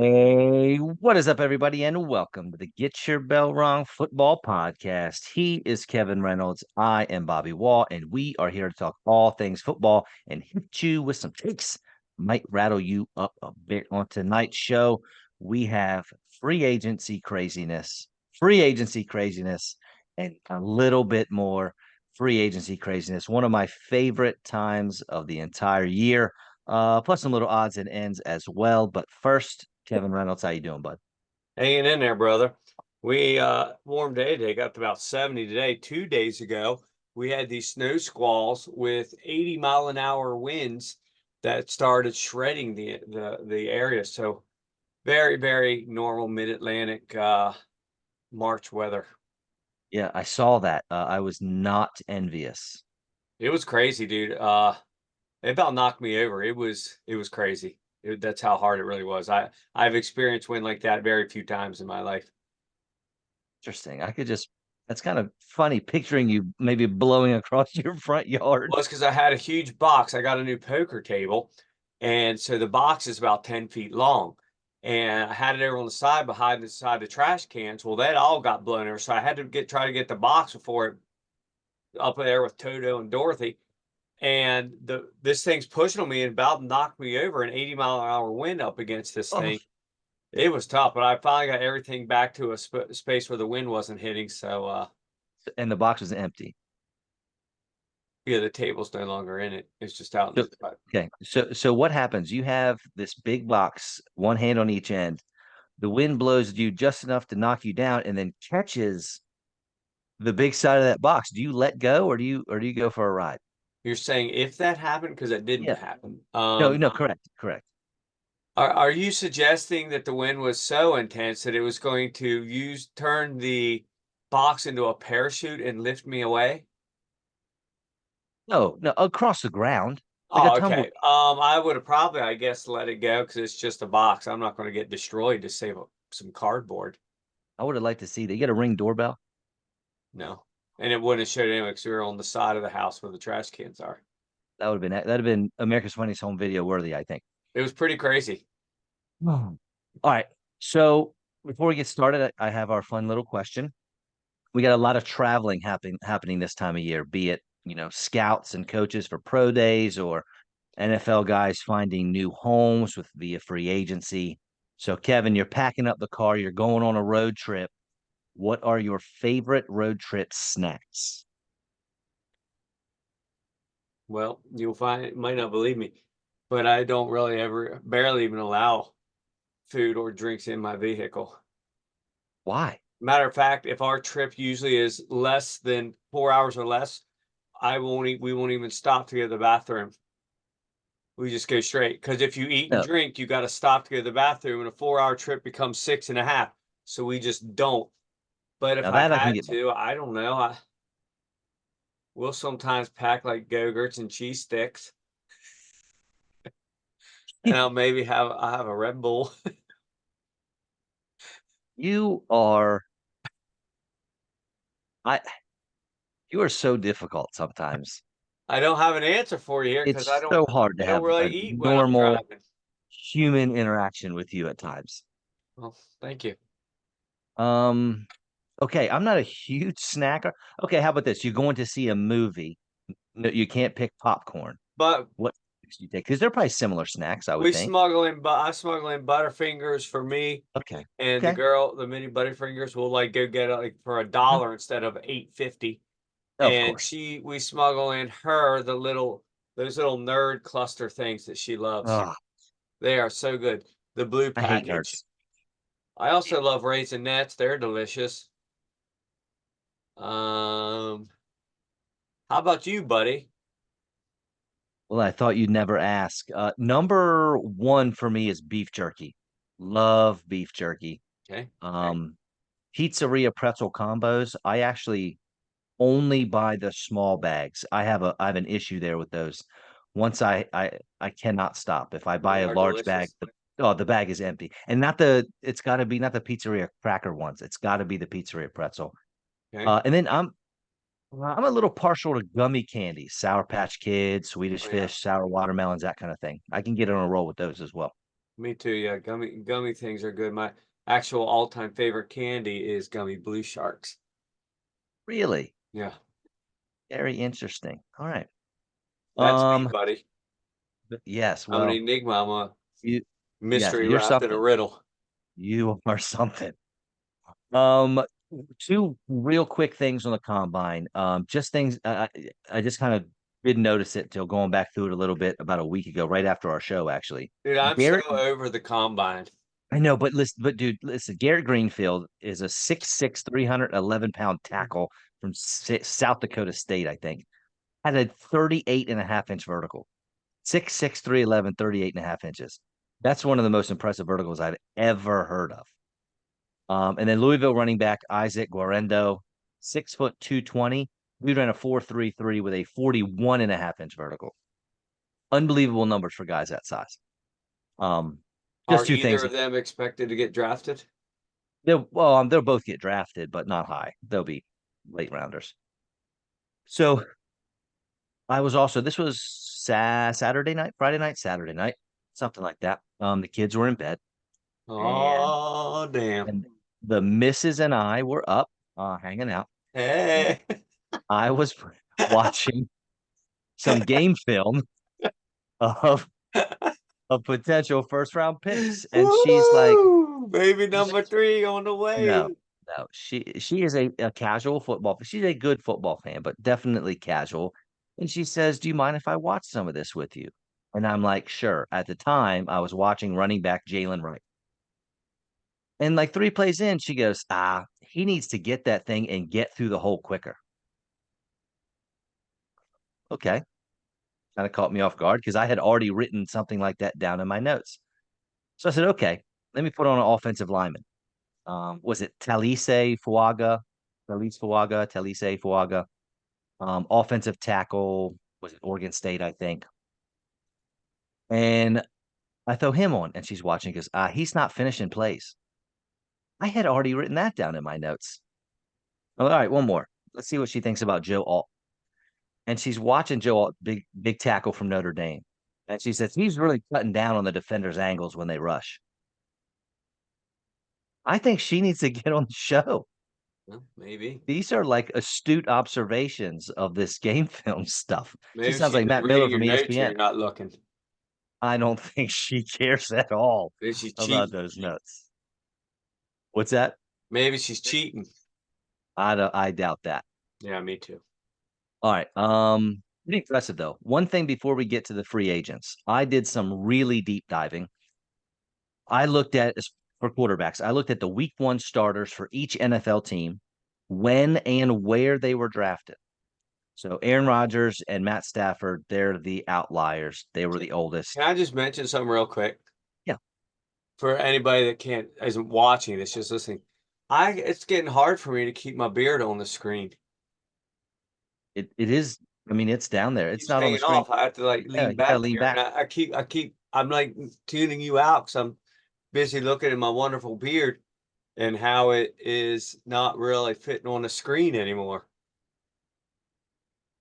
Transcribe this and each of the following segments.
Hey, what is up, everybody, and welcome to the Get Your Bell Rung Football Podcast. He is Kevin Reynolds. I am Bobby Wall, and we are here to talk all things football and hit you with some takes. Might rattle you up a bit on tonight's show. We have free agency craziness, and a little bit more free agency craziness. One of my favorite times of the entire year. Plus some little odds and ends as well. But first, Kevin Reynolds, how you doing, bud? Hanging in there, brother. We warm day today, got to about 70 today. 2 days ago, we had these snow squalls with 80-mile-an-hour winds that started shredding the area. So very, very normal mid-Atlantic March weather. Yeah, I saw that. I was not envious. It was crazy, dude. It about knocked me over. It was crazy. That's how hard it really was. I've experienced wind like that very few times in my life. Interesting. That's kind of funny picturing you maybe blowing across your front yard. Well, it's because I had a huge box. I got a new poker table, and so the box is about 10 feet long. And I had it over on the side behind the side of the trash cans. Well, that all got blown over. So I had to try to get the box before it up there with Toto and Dorothy. And this thing's pushing on me and about knocked me over an 80-mile-an-hour wind up against this thing. It was tough, but I finally got everything back to a space where the wind wasn't hitting. So, and the box was empty. yeah, the table's no longer in it. It's just out in the side. Okay. So what happens? You have this big box, one hand on each end. The wind blows you just enough to knock you down and then catches the big side of that box. Do you let go or do you go for a ride? You're saying if that happened, because it didn't Yeah. happen. No, correct. Are you suggesting that the wind was so intense that it was going to turn the box into a parachute and lift me away? No, across the ground. Like a Oh, tumble. okay. I would have probably, I guess, let it go because it's just a box. I'm not going to get destroyed to save some cardboard. I would have liked to see that. You get a Ring doorbell. No, and it wouldn't have showed anyway because we were on the side of the house where the trash cans are. That'd have been America's Funniest Home Video worthy, I think. It was pretty crazy. All right. So before we get started, I have our fun little question. We got a lot of traveling happening this time of year, be it, scouts and coaches for pro days or NFL guys finding new homes via free agency. So Kevin, you're packing up the car, you're going on a road trip. What are your favorite road trip snacks? Well, you'll might not believe me, but I don't barely even allow food or drinks in my vehicle. Why? Matter of fact, if our trip usually is less than 4 hours or less, we won't even stop to go to the bathroom. We just go straight. Because if you eat and No. drink, you got to stop to go to the bathroom, and a 4 hour trip becomes 6.5. So we just don't. But if Now I that I can had get to, I don't know. We'll sometimes pack like Go-Gurts and cheese sticks. And I'll have a Red Bull. You are I you are so difficult sometimes. I don't have an answer for you here because It's so hard to I don't have really a eat when I'm normal driving. human interaction with you at times. Well, thank you. Okay, I'm not a huge snacker. Okay, how about this? You're going to see a movie. No, you can't pick popcorn. But What snacks do you take? Because they're probably similar snacks, I would we think. I smuggle in Butterfingers for me Okay. and Okay. the mini Butterfingers will like go get it like for Mhm. $1 instead of 8.50. Of And course. we smuggle in her those little nerd cluster things that she loves. Oh, They are so good. The blue I hate package. nerds. I also love Raisinets. They're delicious. How about you, buddy? Well, I thought you'd never ask. Number one for me is beef jerky. Love beef jerky. Okay. Um, Pizzeria pretzel combos. I actually only buy the small bags. I have an issue there with those. Once I cannot stop. If I buy They a are large bag, delicious. the bag is empty. And it's got to be not the pizzeria cracker ones. It's got to be the pizzeria pretzel. Okay. And then I'm a little partial to gummy candies, Sour Patch Kids, Swedish Oh yeah. Fish, sour watermelons, that kind of thing. I can get on a roll with those as well. Me too. Yeah. Gummy things are good. My actual all-time favorite candy is gummy blue sharks. Really? Yeah. Very interesting. All right. That's me, Um, buddy. yes, I'm an well, enigma. I'm a you yes, mystery you're wrapped in a something. riddle. You are something. Um, two real quick things on the combine. Just things I just kind of didn't notice it till going back through it a little bit about a week ago, right after our show, actually. Dude, I'm so Garrett, over the combine. I know, but listen, but dude, listen, Garrett Greenfield is a 6'6", 311-pound tackle from South Dakota State, I think. Had a 38.5-inch vertical. 6'6", 311, 38.5 inches. That's one of the most impressive verticals I've ever heard of. And then Louisville running back Isaac Guarendo, 6', 220. Dude ran a 4.33 with a 41.5-inch vertical. Unbelievable numbers for guys that size. Um, Are just two either things. of them expected to get drafted? They'll both get drafted, but not high. They'll be late rounders. So this was Saturday night, Friday night, Saturday night, something like that. The kids were in bed, and Oh, damn. and the missus and I were up, hanging out, and Hey. I was watching some game film of potential first round picks, and Woo! Baby she's number three on the no, way. no, she is a casual football. She's a good football fan, but definitely casual. And she says, "Do you mind if I watch some of this with you?" And I'm like, "Sure." At the time, I was watching running back Jalen Wright. And like 3 plays in, she goes, he needs to get that thing and get through the hole quicker. Okay. Kind of caught me off guard because I had already written something like that down in my notes. So I said, okay, let me put on an offensive lineman. Was it Talise Fuaga? Talise Fuaga. Offensive tackle, was it Oregon State, I think. And I throw him on, and she's watching because he's not finishing plays. I had already written that down in my notes. All right, one more. Let's see what she thinks about Joe Alt. And she's watching Joe Alt, big tackle from Notre Dame. And she says he's really cutting down on the defender's angles when they rush. I think she needs to get on the show. Well, maybe. These are like astute observations of this game film stuff. She Maybe sounds she's like been Matt Miller reading your from notes and ESPN. you're not looking. I don't think she cares at all Maybe she's about cheating. those notes. What's that? Maybe she's cheating. I doubt that. Yeah, me too. All right. Pretty impressive though. One thing before we get to the free agents, I did some really deep diving. I looked at for quarterbacks. I looked at the week one starters for each NFL team, when and where they were drafted. So Aaron Rodgers and Matt Stafford, they're the outliers. They were the Can oldest. I just mention something real quick? Yeah, For anybody that isn't watching this, just listening. It's getting hard for me to keep my beard on the screen. it is. I mean, it's down there. It's Keeps not on the hanging screen. off. I have to like Yeah, lean you gotta back lean here, and back. I'm like tuning you out because I'm busy looking at my wonderful beard and how it is not really fitting on the screen anymore.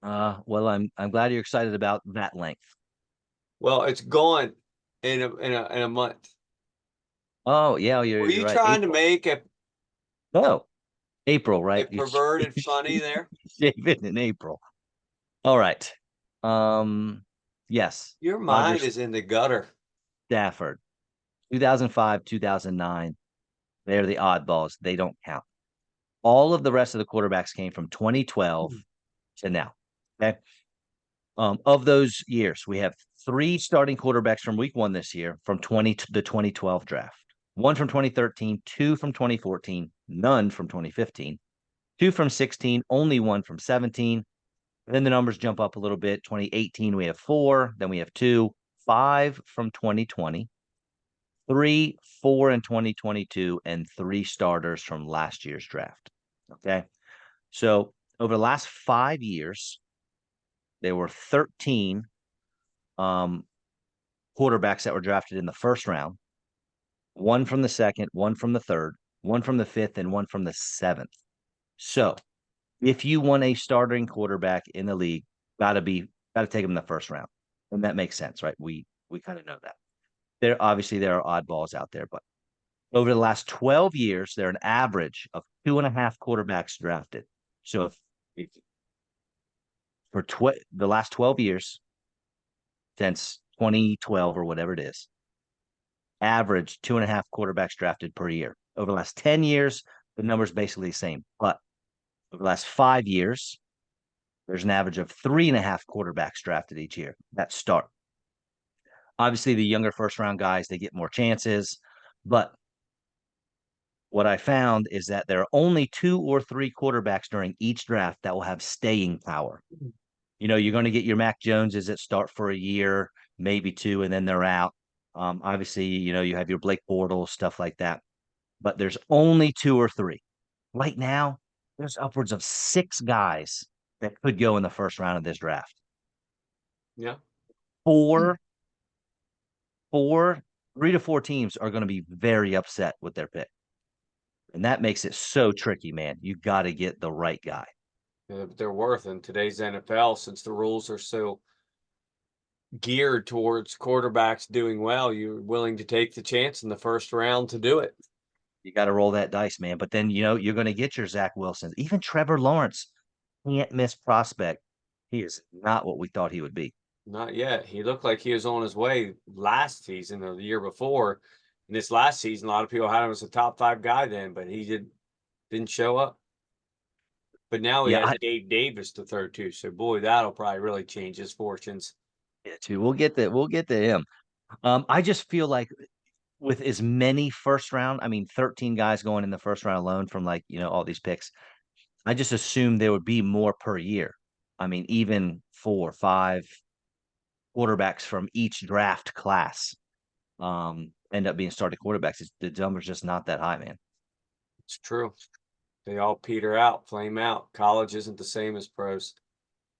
Well, I'm glad you're excited about that length. Well, it's gone in a month. Oh, yeah, Were you're you right. trying to April. make Oh, April, a right? You perverted funny there? shave it in April. All right. Yes. Your mind Rogers is in the gutter. Stafford, 2005, 2009. They're the oddballs. They don't count. All of the rest of the quarterbacks came from 2012 to now. Okay. Of those years, we have three starting quarterbacks from week one this year from the 2012 draft. One from 2013, two from 2014, none from 2015, two from 16, only one from 17. And then the numbers jump up a little bit. 2018, we have four, then we have two, five from 2020, three, four in 2022, and three starters from last year's draft. Okay. So over the last 5 years, there were 13 um, quarterbacks that were drafted in the first round, one from the second, one from the third, one from the fifth, and one from the seventh. So if you want a starting quarterback in the league, gotta take him in the first round. And that makes sense, right? We kind of know that. There are oddballs out there, but over the last 12 years, they're an average of 2.5 quarterbacks drafted. So if for the last 12 years, since 2012 or whatever it is, average 2.5 quarterbacks drafted per year. Over the last 10 years, the number's basically the same. But over the last 5 years, there's an average of 3.5 quarterbacks drafted each year that start. Obviously, the younger first round guys, they get more chances. But what I found is that there are only 2 or 3 quarterbacks during each draft that will have staying power. You're going to get your Mac Joneses that start for a year, maybe two, and then they're out. Obviously, you have your Blake Bortles, stuff like that. But there's only 2 or 3. Right now, there's upwards of 6 guys that could go in the first round of this draft. Yeah. Four, 3 to 4 teams are going to be very upset with their pick. And that makes it so tricky, man. You got to get the right guy. Yeah, but they're worth in today's NFL, since the rules are so geared towards quarterbacks doing well. You're willing to take the chance in the first round to do it. You got to roll that dice, man. But then, you're going to get your Zach Wilsons. Even Trevor Lawrence, can't miss prospect. He is not what we thought he would be. Not yet. He looked like he was on his way last season or the year before. And this last season, a lot of people had him as a top 5 guy then, but he didn't show up. But now he has Dave Davis to throw too. So boy, that'll probably really change his fortunes. Yeah, too. We'll get to him. I just feel like with as many first round, 13 guys going in the first round alone from all these picks, I just assumed there would be more per year. Even 4 or 5 quarterbacks from each draft class end up being starting quarterbacks. The number's just not that high, man. It's true. They all peter out, flame out. College isn't the same as pros.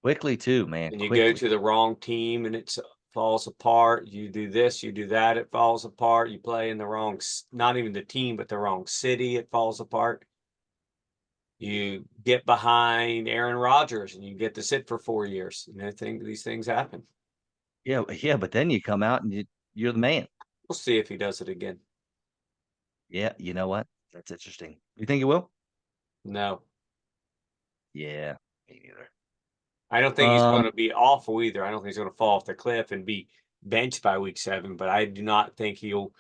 Quickly too, man. And you Quickly. go to the wrong team and it falls apart. You do this, you do that, it falls apart. You play in the wrong, not even the team, but the wrong city, it falls apart. You get behind Aaron Rodgers and you get to sit for 4 years. And I think these things happen. Yeah, but then you come out and you're the man. We'll see if he does it again. Yeah, you know what? That's interesting. You think he will? No. Yeah, me neither. I don't think he's going to be awful either. I don't think he's going to fall off the cliff and be benched by week 7, but I do not think he'll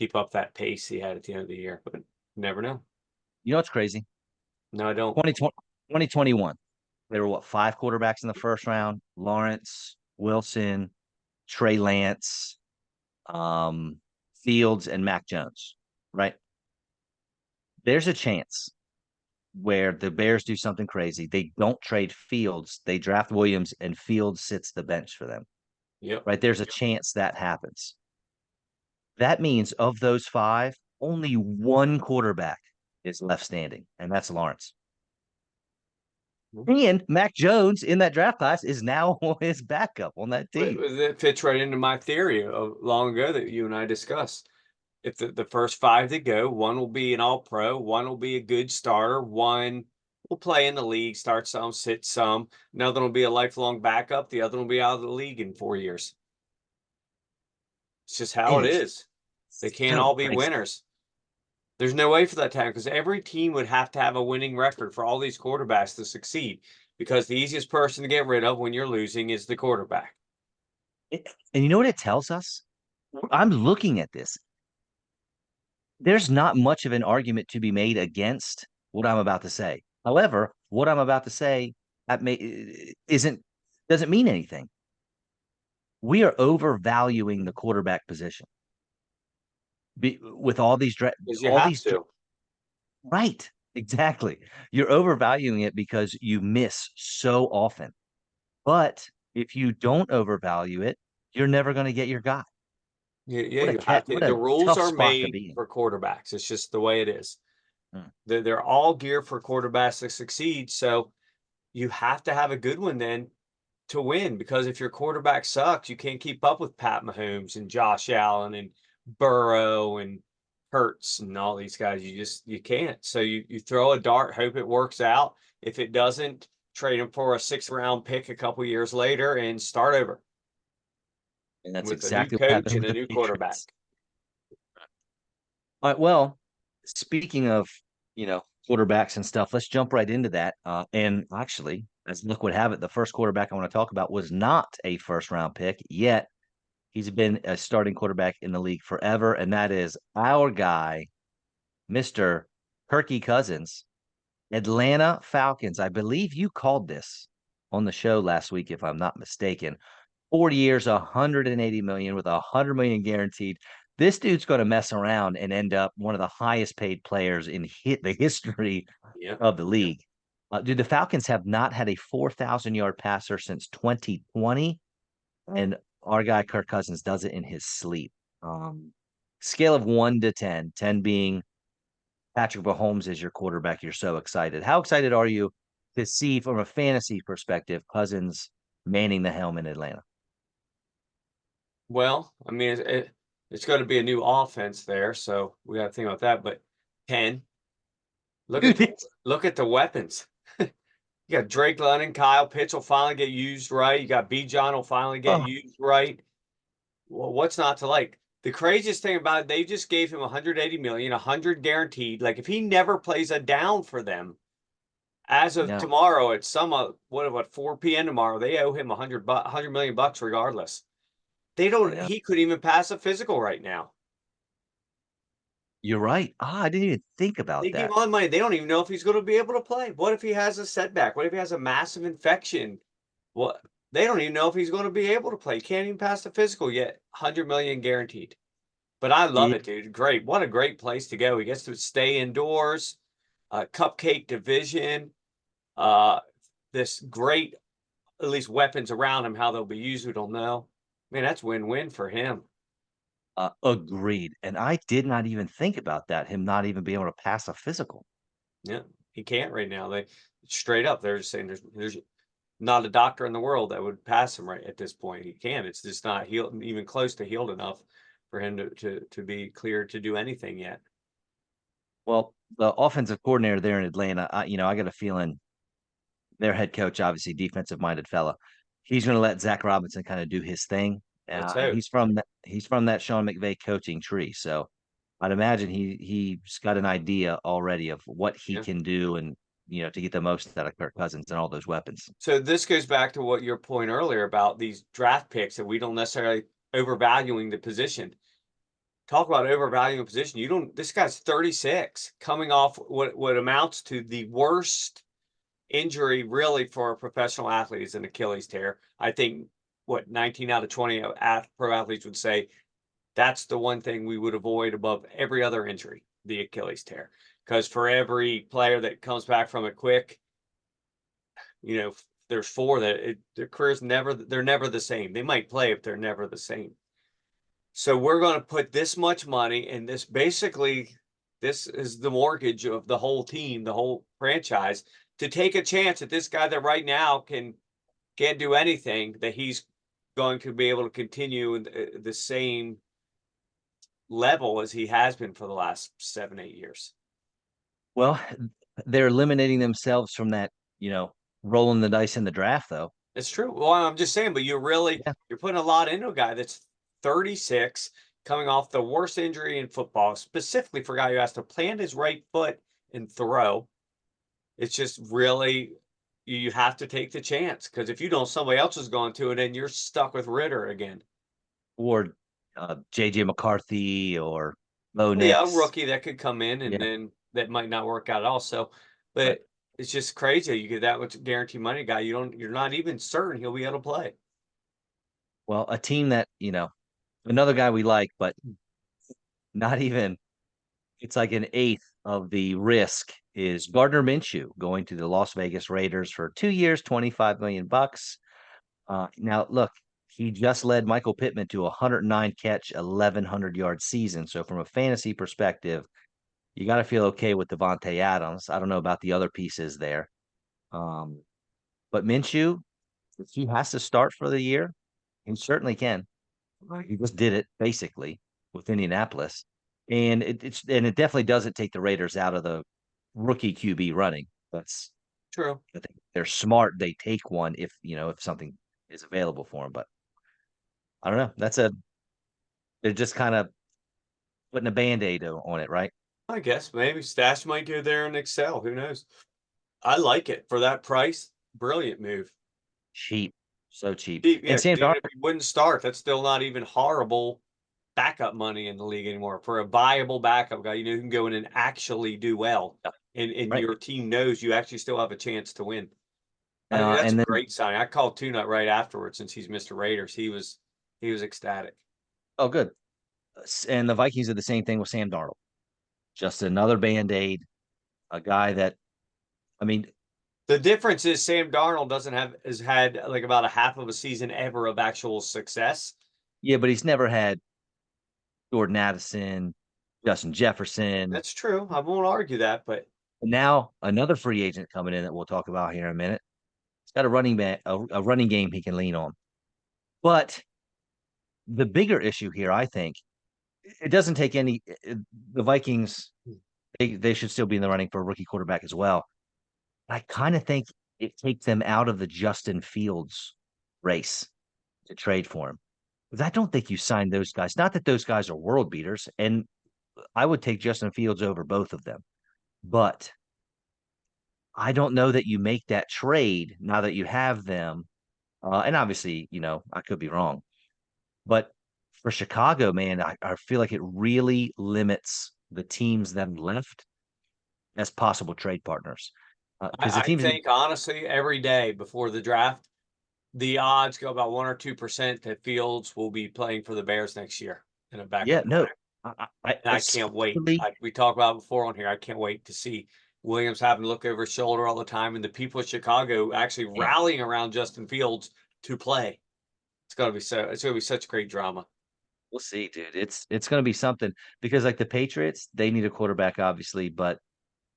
keep up that pace he had at the end of the year. But never know. You know what's crazy? No, I don't. 2021. There were 5 quarterbacks in the first round? Lawrence, Wilson, Trey Lance, Fields, and Mac Jones, right? There's a chance where the Bears do something crazy. They don't trade Fields. They draft Williams and Fields sits the bench for them. Yep. Right? There's a chance that happens. That means of those 5, only one quarterback is left standing, and that's Lawrence. And Mac Jones in that draft class is now his backup on that team. It fits right into my theory of long ago that you and I discussed. If the first 5 that go, one will be an all-pro, one will be a good starter, one will play in the league, start some, sit some. Another will be a lifelong backup. The other will be out of the league in 4 years. It's just how it is. They can't all be winners. There's no way for that to happen because every team would have to have a winning record for all these quarterbacks to succeed, because the easiest person to get rid of when you're losing is the quarterback. And you know what it tells us? I'm looking at this. There's not much of an argument to be made against what I'm about to say. However, what I'm about to say doesn't mean anything. We are overvaluing the quarterback position with all these right, exactly. You're overvaluing it because you miss so often. But if you don't overvalue it, you're never going to get your guy. Yeah, the rules are made for quarterbacks. It's just the way it is. They're all geared for quarterbacks to succeed. So you have to have a good one then to win, because if your quarterback sucks, you can't keep up with Pat Mahomes and Josh Allen and Burrow and Hurts and all these guys. You can't. So you throw a dart, hope it works out. If it doesn't, trade him for a 6th round pick a couple years later and start over And that's with a new exactly what coach happened and with a the new quarterback. Patriots. All right. Well, speaking of, quarterbacks and stuff, let's jump right into that. And actually, as luck would have it, the first quarterback I want to talk about was not a first round pick, yet he's been a starting quarterback in the league forever. And that is our guy, Mr. Kirky Cousins, Atlanta Falcons. I believe you called this on the show last week, if I'm not mistaken. 40 years, 180 million with 100 million guaranteed. This dude's going to mess around and end up one of the highest paid players in the history Yeah. of the league. Dude, the Falcons have not had a 4,000-yard passer since 2020, and our guy Kirk Cousins does it in his sleep. Scale of 1 to 10, 10 being Patrick Mahomes is your quarterback. You're so excited. How excited are you to see, from a fantasy perspective, Cousins manning the helm in Atlanta? Well, I mean, it's going to be a new offense there, so we got to think about that. But 10, look at Dude, the weapons. You got Drake London, Kyle Pitts will finally get used right. You got B. John will finally get oh, used right. Well, what's not to like? The craziest thing about it, they just gave him 180 million, 100 guaranteed. Like if he never plays a down for them, as of no, tomorrow at some what 4 p.m. tomorrow, they owe him 100 million bucks regardless. They I don't. know. He couldn't even pass a physical right now. You're right. I didn't even think about They give him that. all the money. They don't even know if he's going to be able to play. What if he has a setback? What if he has a massive infection? What They don't even know if he's going to be able to play. He can't even pass the physical yet. 100 million guaranteed. But I love Yeah. it, dude. Great. What a great place to go. He gets to stay indoors, cupcake division, uh, this great, at least weapons around him, how they'll be used, we don't know. Man, that's win-win for him. Agreed. And I did not even think about that, him not even being able to pass a physical. Yeah, he can't right now. They straight up, they're just saying there's not a doctor in the world that would pass him right at this point. He can't. It's just not healed, even close to healed enough for him to be cleared to do anything yet. Well, the offensive coordinator there in Atlanta, I got a feeling their head coach, obviously defensive minded fella, he's going to let Zach Robinson kind of do his thing. Let's And hope. he's from that Sean McVay coaching tree. So I'd imagine he's got an idea already of what he Yeah. can do, and to get the most out of Kirk Cousins and all those weapons. So this goes back to what your point earlier about these draft picks that we don't necessarily overvaluing the position. Talk about overvaluing a position. You don't. This guy's 36, coming off what amounts to the worst injury really for a professional athlete is an Achilles tear. I think what 19 out of 20 pro athletes would say that's the one thing we would avoid above every other injury, the Achilles tear. Because for every player that comes back from it quick, there's four that their careers they're never the same. They might play if they're never the same. So we're going to put this much money, and this is the mortgage of the whole team, the whole franchise, to take a chance that this guy that right now can't do anything, that he's going to be able to continue in the same level as he has been for the last 7, 8 years. Well, they're eliminating themselves from that, rolling the dice in the draft, though. It's true. Well, I'm just saying, but Yeah. you're putting a lot into a guy that's 36, coming off the worst injury in football, specifically for a guy who has to plant his right foot and throw. It's just really you have to take the chance, because if you don't, somebody else is going to, and then you're stuck with Ritter again. Or JJ McCarthy or Bo Well, yeah, a Nix. rookie that could come in and Yeah. then that might not work out also. Right. But it's just crazy. You get that much guaranteed money guy, you're not even certain he'll be able to play. Well, a team that, another guy we like, but not even, it's like an eighth of the risk, is Gardner Minshew going to the Las Vegas Raiders for 2 years, 25 million bucks. Now, look, he just led Michael Pittman to a 109 catch, 1,100 yard season. So, from a fantasy perspective, you got to feel okay with Devontae Adams. I don't know about the other pieces there. Um, But Minshew, if he has to start for the year, he certainly can. He just did it basically with Indianapolis, and it definitely doesn't take the Raiders out of the rookie QB running. That's True. I think they're smart. They take one if something is available for them. But I don't know. They're just kind of putting a band-aid on it, right? I guess maybe Stash might go there and excel. Who knows? I like it for that price. Brilliant move. Cheap, so cheap. Yeah, And 'cause Sam even Darnold, if he wouldn't start, that's still not even horrible backup money in the league anymore for a viable backup guy. Who can go in and actually do well, and right? your team knows you actually still have a chance to win. I think that's And a then great sign. I called Tune right afterwards since he's Mr. Raiders. He was ecstatic. oh, good. And the Vikings did the same thing with Sam Darnold. Just another band-aid, a guy that I mean, The difference is Sam Darnold doesn't have has had like about a half of a season ever of actual success. yeah, but he's never had Jordan Addison, Justin Jefferson. That's true. I won't argue that, but Now another free agent coming in that we'll talk about here in a minute. He's got a running back, a running game he can lean on. But the bigger issue here, I think, it doesn't take any. The Vikings, they should still be in the running for a rookie quarterback as well. I kind of think it takes them out of the Justin Fields race to trade for him. Because I don't think you sign those guys. Not that those guys are world beaters, and I would take Justin Fields over both of them. But I don't know that you make that trade now that you have them. And obviously, I could be wrong. But for Chicago, man, I feel like it really limits the teams that are left as possible trade partners. Because the I teams, think honestly, every day before the draft, the odds go about 1 or 2% that Fields will be playing for the Bears next year in a yeah, backup. no, And I can't wait. especially, We talked about it before on here. I can't wait to see Williams having to look over his shoulder all the time and the people of Chicago actually man, rallying around Justin Fields to play. It's gonna be such great drama. we'll see, dude. It's going to be something because like the Patriots, they need a quarterback, obviously, but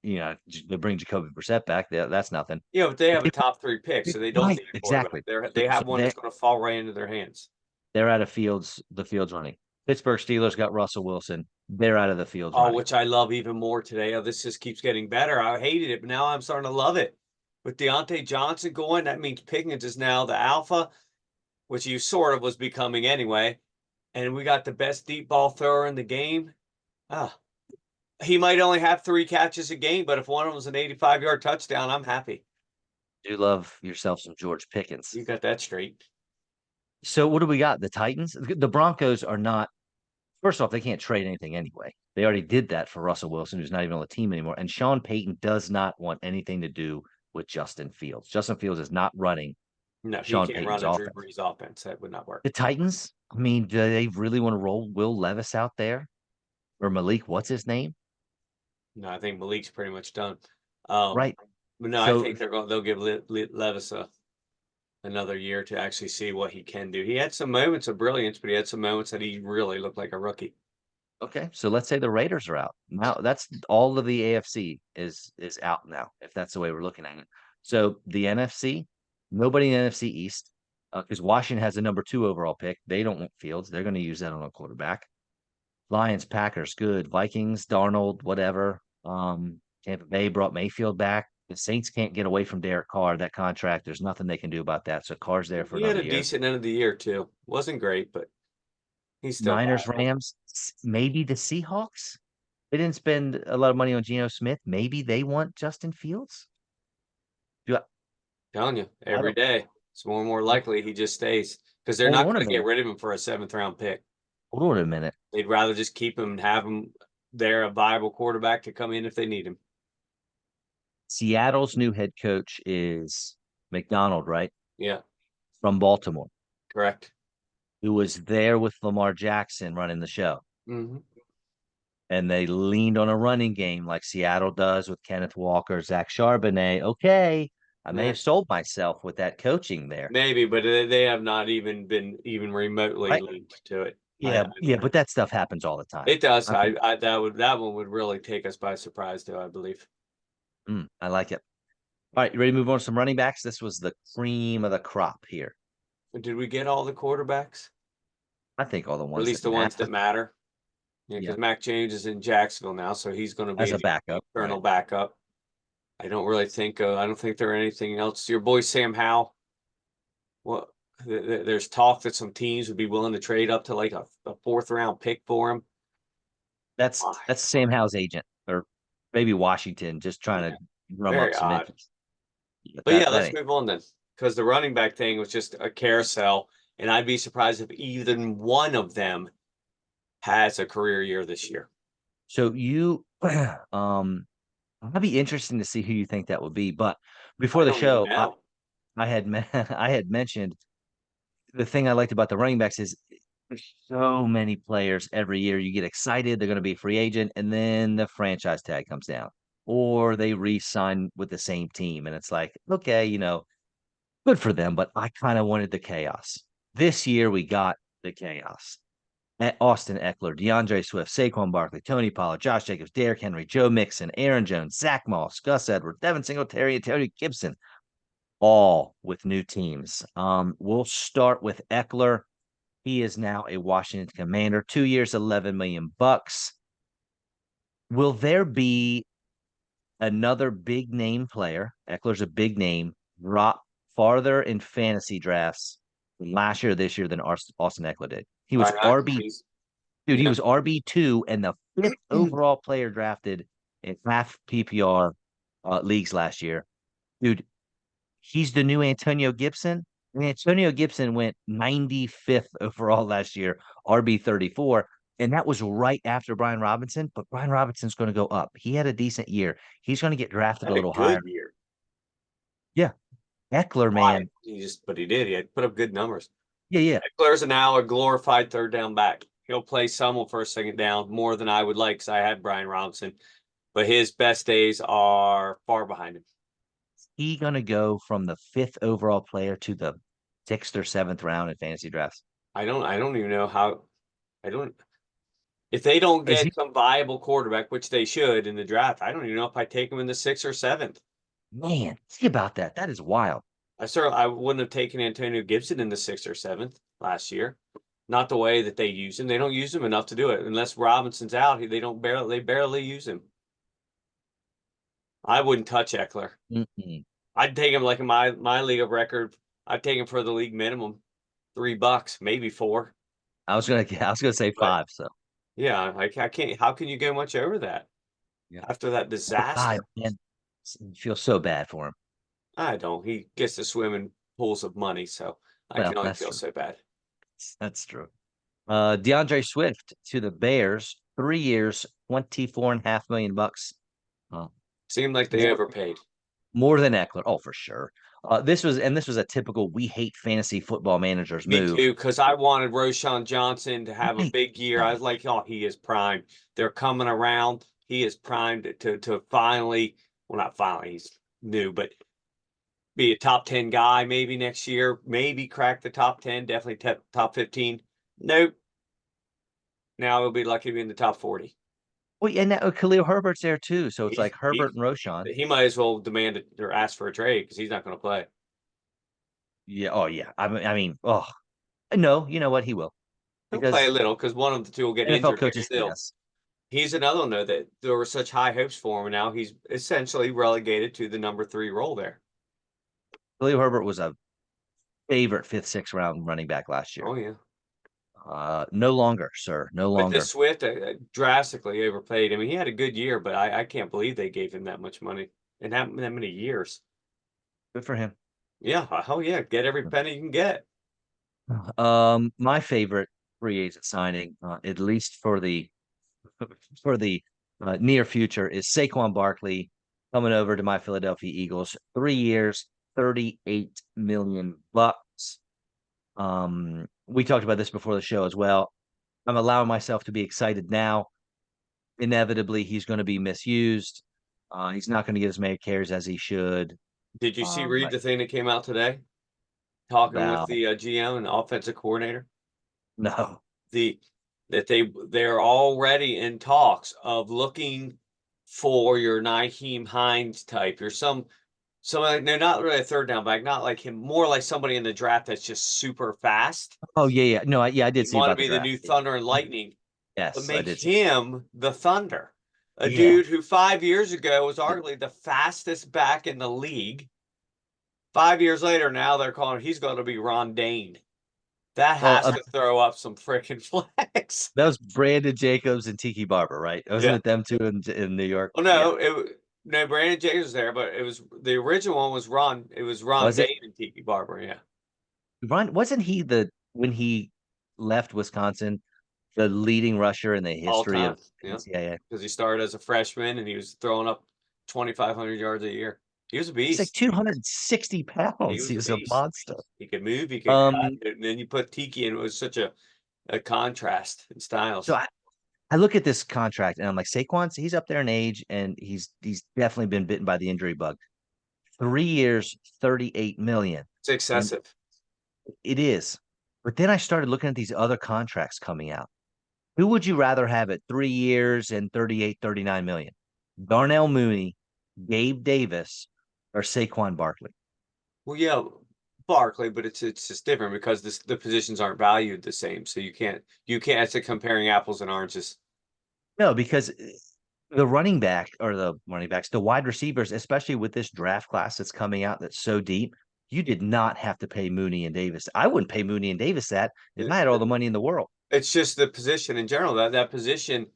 they bring Jacoby Brissett back. That's nothing. But they But have a top 3 pick, so they don't right, need a quarterback. exactly. So, They so have one that's going to fall right into their hands. they're out of the fields running. Pittsburgh Steelers got Russell Wilson. They're out of the fields Oh, running. which I love even more today. Oh, this just keeps getting better. I hated it, but now I'm starting to love it. With Deontay Johnson going, that means Pickens is now the alpha, which he sort of was becoming anyway. And we got the best deep ball thrower in the game. Ah, he might only have 3 catches a game, but if one of them was an 85-yard touchdown, I'm happy. Do love yourself some George Pickens. You got that straight. So what do we got? The Titans? The Broncos are not. First off, they can't trade anything anyway. They already did that for Russell Wilson, who's not even on the team anymore. And Sean Payton does not want anything to do with Justin Fields. Justin Fields is not running No, he Sean can't Payton's run a Drew offense. Brees offense. That would not work. The Titans, I mean, do they really want to roll Will Levis out there? Or Malik, what's his name? No, I think Malik's pretty much done. Um, Right. but no, I So think they'll give Levis another year to actually see what he can do. He had some moments of brilliance, but he had some moments that he really looked like a rookie. okay, so let's say the Raiders are out. Now that's all of the AFC is out now, if that's the way we're looking at it. So the NFC, nobody in the NFC East, because Washington has the number 2 overall pick. They don't want Fields. They're going to use that on a quarterback. Lions, Packers, good. Vikings, Darnold, whatever. Tampa Bay brought Mayfield back. The Saints can't get away from Derek Carr. That contract, there's nothing they can do about that. So Carr's there for He had another a year. decent end of the year too. Wasn't great, but he's still Niners, viable. Rams, maybe the Seahawks. They didn't spend a lot of money on Geno Smith. Maybe they want Justin Fields. Do Telling you, I every don't day it's more and more likely he just stays because they're hold not on a going to get minute. rid of him for a 7th-round pick. Hold on a minute. They'd rather just keep him and have him there, a viable quarterback to come in if they need him. Seattle's new head coach is McDonald, right? Yeah, From Baltimore, correct. who was there with Lamar Jackson running the show. Mm-hmm. And they leaned on a running game like Seattle does with Kenneth Walker, Zach Charbonnet. Okay, I may Yeah, have sold myself with that coaching there. maybe, but they have not even been even remotely Right? linked to it. Yeah, yeah, but that stuff happens all the time. It does. I mean, That one would really take us by surprise, though. I believe. I like it. All right, you ready to move on to some running backs? This was the cream of the crop here. Did we get all the quarterbacks? I think all the Or at ones least that the ones matter. that matter? Yeah, Yeah, because Mac James is in Jacksonville now, so he's going to as be a the backup, right? eternal backup. I don't really think. I don't think there are anything else. Your boy Sam Howell. Well, there's talk that some teams would be willing to trade up to like a fourth round pick for him. That's Why? that's Sam Howell's agent, or maybe Washington, just trying Yeah, to drum up very some odd. interest. But But yeah, that let's ain't. move on then, because the running back thing was just a carousel, and I'd be surprised if even one of them has a career year this year. So you, that'd be interesting to see who you think that would be. But before I the don't even show, know. I had I had mentioned the thing I liked about the running backs is there's so many players every year. You get excited, they're going to be a free agent, and then the franchise tag comes down, or they re-sign with the same team, and it's like, okay, good for them. But I kind of wanted the chaos. This year we got the chaos. Austin Eckler, DeAndre Swift, Saquon Barkley, Tony Pollard, Josh Jacobs, Derrick Henry, Joe Mixon, Aaron Jones, Zach Moss, Gus Edwards, Devin Singletary, and Tony Gibson, all with new teams. We'll start with Eckler. He is now a Washington Commander, 2 years, 11 million bucks. Will there be another big name player? Eckler's a big name. Drop farther in fantasy drafts last year, this year than Austin Eckler did. He was Why not? RB, dude. He Yeah, was RB2 and the fifth overall player drafted in half PPR leagues last year. Dude, he's the new Antonio Gibson. And Antonio Gibson went 95th overall last year, RB 34. And that was right after Brian Robinson. But Brian Robinson's going to go up. He had a decent year. He's going to get drafted a had a little higher. good year. Yeah. Eckler, Why? man. But he did. He had put up good numbers. Yeah, yeah. Eckler's now a glorified third down back. He'll play some for a second down more than I would like because I had Brian Robinson, but his best days are far behind him. He going to go from the fifth overall player to the sixth or seventh round in fantasy drafts. I don't even know how. I don't. If they don't Is get he? some viable quarterback, which they should in the draft, I don't even know if I take him in the sixth or seventh. Man, think about that. That is wild. I wouldn't have taken Antonio Gibson in the sixth or seventh last year. Not the way that they use him. They don't use him enough to do it. Unless Robinson's out, they barely use him. I wouldn't touch Eckler. Mm-mm. I'd take him like in my league of record. I'd take him for the league minimum, $3, maybe four. I was gonna say But five. So yeah, I can't. How can you go much over that yeah. after that Poor guy, disaster? man. Feel so bad for him. I don't. He gets to swim in pools of money, so I Well, can only that's feel true. so bad. That's true. DeAndre Swift to the Bears, 3 years, 24.5 million bucks. Uh, Seemed like they more overpaid. more than Eckler. Oh, for sure. This was a typical we hate fantasy football managers Me move. too, because I wanted Roshan Johnson to have a Right. big year. I Right. was like, oh, he is primed. They're coming around. He is primed to finally, well, not finally, he's new, but be a top 10 guy maybe next year, maybe crack the top 10, definitely top 15. Nope. Now he'll be lucky to be in the top 40. Well, and now Khalil Herbert's there too. So it's He's, like Herbert he's, and Roshan. he might as well demand it or ask for a trade because he's not going to play. Yeah. Oh, yeah. Oh, no, you know what? He will He'll play a because little because one of the two will get NFL injured here coaches say still. yes. He's another one, though, that there were such high hopes for him, and now he's essentially relegated to the number 3 role there. Khalil Herbert was a favorite fifth, sixth round running back last year. Oh, yeah. No longer, sir. No But this longer. Swift drastically overpaid. I mean, he had a good year, but I can't believe they gave him that much money in that many years. Good for him. Yeah. Oh, yeah. Get every penny you can get. My favorite free agent signing, at least for the near future, is Saquon Barkley coming over to my Philadelphia Eagles. 3 years, 38 million bucks. We talked about this before the show as well. I'm allowing myself to be excited now. Inevitably, he's going to be misused. He's not going to get as many carries as he should. Did you read But the thing that came out today? Talking with about the GM and the offensive coordinator? no, the that they're already in talks of looking for your Nyheim Hines type, or So like, no, not really a third down back, not like him, more like somebody in the draft that's just super fast. Oh yeah. No, I did You see want to about the be the draft. new Thunder and Lightning, but Yes, I make did see. him the Thunder. A Yeah. dude who 5 years ago was arguably the fastest back in the league. 5 years later, now they're calling he's going to be Ron Dane. That Well, has to throw up some freaking flags. that was Brandon Jacobs and Tiki Barber, right? Wasn't Yeah. it them two in New York? Well, Yeah. no, Brandon Jacobs was there, but it was the original one was Ron. It was Ron Was it Dane and Tiki Barber. Yeah, Ron? Wasn't he the when he left Wisconsin, the leading rusher in the all history time. of Yeah, NCAA? because he started as a freshman and he was throwing up 2,500 yards a year. He was a He's like beast. 260 He pounds. He was a was a beast. monster. He could move. He could cut. Um, And then you put Tiki, and it was such a contrast in so styles. I look at this contract and I'm like, Saquon's he's up there in age and he's definitely been bitten by the injury bug. 3 years, 38 million. It's And excessive. it is. But then I started looking at these other contracts coming out. Who would you rather have at 3 years and 38, 39 million? Darnell Mooney, Gabe Davis, or Saquon Barkley? Well, yeah, Barkley, but it's just different because the positions aren't valued the same. So you can't. It's like comparing apples and oranges. No, because the running back or the running backs, the wide receivers, especially with this draft class that's coming out that's so deep, you did not have to pay Mooney and Davis. I wouldn't pay Mooney and Davis that if I had all the money in the world. It's just the position in general. That position,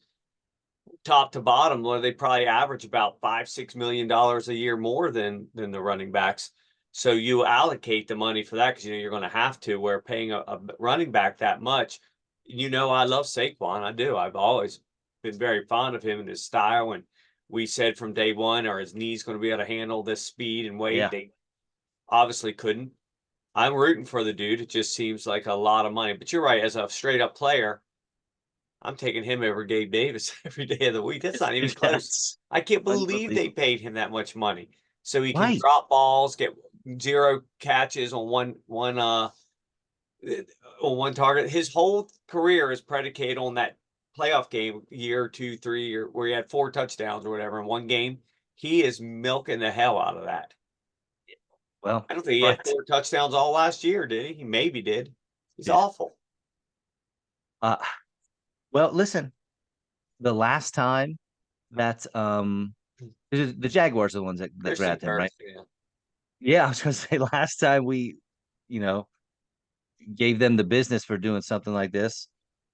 top to bottom, where they probably average about $5-6 million a year more than the running backs. So you allocate the money for that because you know you're going to have to. Where paying a running back that much, I love Saquon. I do. I've always been very fond of him and his style. And we said from day one, are his knees going to be able to handle this speed and weight? Yeah. They obviously couldn't. I'm rooting for the dude. It just seems like a lot of money. But you're right. As a straight up player, I'm taking him over Gabe Davis every day of the week. That's not even close. That's I can't believe they unbelievable. paid him that much money. So he can Right. drop balls, get zero catches on one target. His whole career is predicated on that playoff game, year 2, 3, or where he had 4 touchdowns or whatever in one game. He is milking the hell out of that. Well, I don't think he had but 4 touchdowns all last year, did he? He maybe did. He's did. awful. Uh, well, listen, the last time that the Jaguars are the ones that Christian drafted him, right? Kirk, yeah. Yeah, I was gonna say last time we, you know, gave them the business for doing something like this.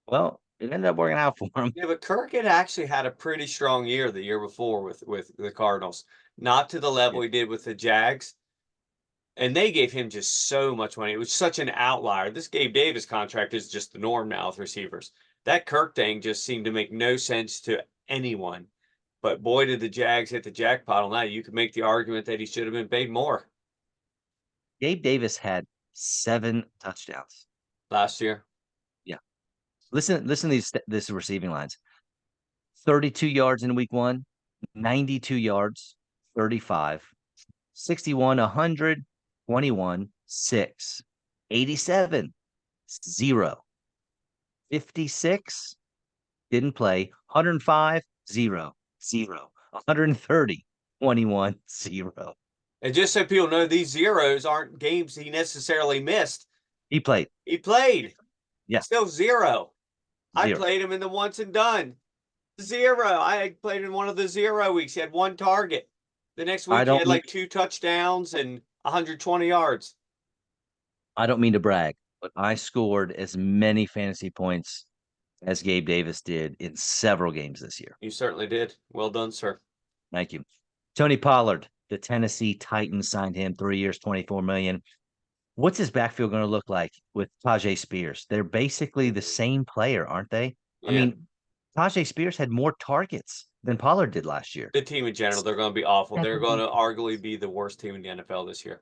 Well, it ended up working out for them. Yeah, but Kirk had actually had a pretty strong year the year before with the Cardinals. Not to the level he did with the Jags. And they gave him just so much money. It was such an outlier. This Gabe Davis contract is just the norm now with receivers. That Kirk thing just seemed to make no sense to anyone. But boy, did the Jags hit the jackpot on that. You could make the argument that he should have been paid more Gabe Davis had 7 touchdowns. last year. Yeah. Listen to this receiving lines. 32 yards in week 1, 92 yards, 35, 61, 100, 21, 6, 87, 0, 56, didn't play, 105, 0, 0, 130, 21, 0. And just so people know, these zeros aren't games he necessarily missed. He played. He played. Yeah. Still 0. I 0. played him in the once and done. 0. I played in one of the 0 weeks. He had 1 target. The next I week, he don't had mean like 2 touchdowns and 120 yards. I don't mean to brag, but I scored as many fantasy points as Gabe Davis did in several games this year. You certainly did. Well done, sir. Thank you. Tony Pollard, the Tennessee Titans signed him 3 years, 24 million. What's his backfield going to look like with Tajay Spears? They're basically the same player, aren't they? I Yeah. mean, Tajay Spears had more targets than Pollard did last year. The team in general, they're going to be awful. They're going to arguably be the worst team in the NFL this year.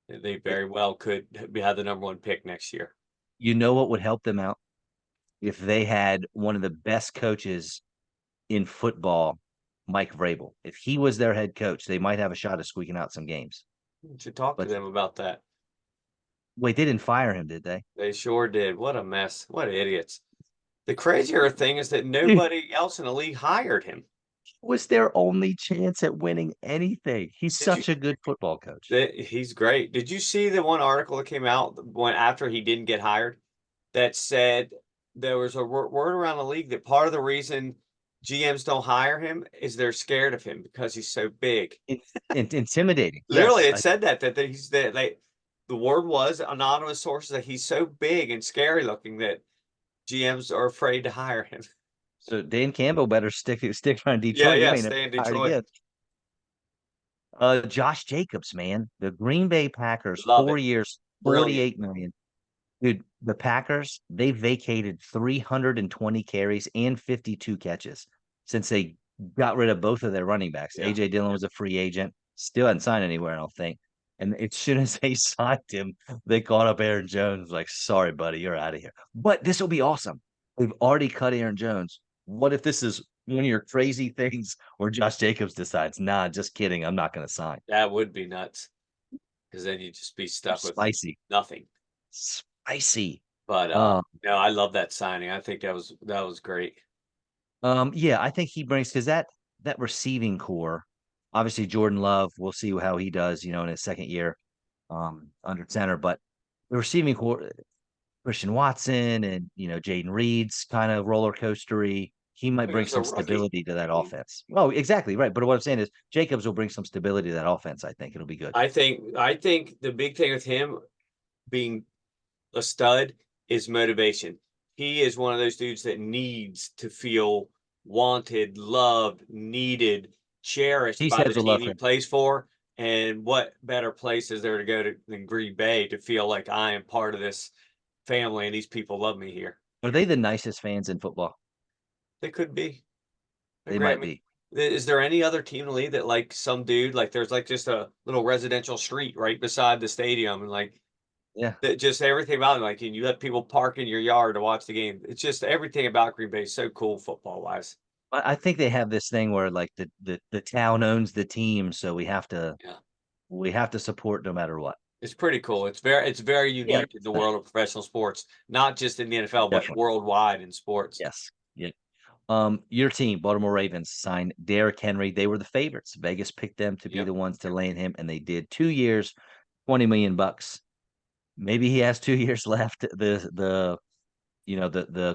They very well could have the number 1 pick next year. You know what would help them out? If they had one of the best coaches in football, Mike Vrabel. If he was their head coach, they might have a shot of squeaking out some games. You should talk to But them about that. wait, they didn't fire him, did they? They sure did. What a mess. What idiots. The crazier thing is that nobody else in the league hired him. Was their only chance at winning anything. He's Did you? such a good football coach. He's great. Did you see the one article that came out when after he didn't get hired that said there was a word around the league that part of the reason GMs don't hire him is they're scared of him because he's so big. Intimidating. Literally, Yes, it said that he's that they the word was anonymous sources that he's so big and scary looking that GMs are afraid to hire him. so Dan Campbell better stick around Yeah, Detroit. He yeah, may never stay in get hired Detroit. again. Josh Jacobs, man, the Green Bay Packers, Love 4 it. years, Brilliant. 48 million. Dude, the Packers, they vacated 320 carries and 52 catches since they got rid of both of their running backs. Yeah. AJ Dillon was a free agent, still hadn't signed anywhere, I don't think. And as soon as they signed him, they called up Aaron Jones, like, sorry, buddy, you're out of here. But this will be awesome. We've already cut Aaron Jones. What if this is one of your crazy things where Josh Jacobs decides, nah, just kidding, I'm not going to sign? That would be nuts because then you'd just be stuck with Spicy, nothing. spicy. But Um, no, I love that signing. I think that was great. Yeah, I think he brings because that receiving core, obviously Jordan Love, we'll see how he does, in his second year under center. But the receiving core, Christian Watson and Jaden Reed's kind of roller coastery. He might He bring was a some rookie. stability to that offense. Oh, exactly right. But what I'm saying is Jacobs will bring some stability to that offense. I think it'll be good. I think the big thing with him being a stud is motivation. He is one of those dudes that needs to feel wanted, loved, needed, cherished He by says the will team love he him. plays for. And what better place is there to go to than Green Bay to feel like I am part of this family and these people love me here? Are they the nicest fans in football? They could be. They Agree. I might mean, be. is there any other team in the league that like some dude like there's like just a little residential street right beside the stadium and like Yeah. that just everything about it, like and you let people park in your yard to watch the game. It's just everything about Green Bay is so cool football wise. I think they have this thing where like the town owns the team, so Yeah. we have to support no matter what. It's pretty cool. It's very Yeah, unique in the world of professional sports, not just in the NFL, but definitely. worldwide in sports. Yes. Yeah. Your team, Baltimore Ravens, signed Derrick Henry. They were the favorites. Vegas picked them to be Yep. the ones to land him, and they did. 2 years, 20 million bucks. Maybe he has 2 years left. The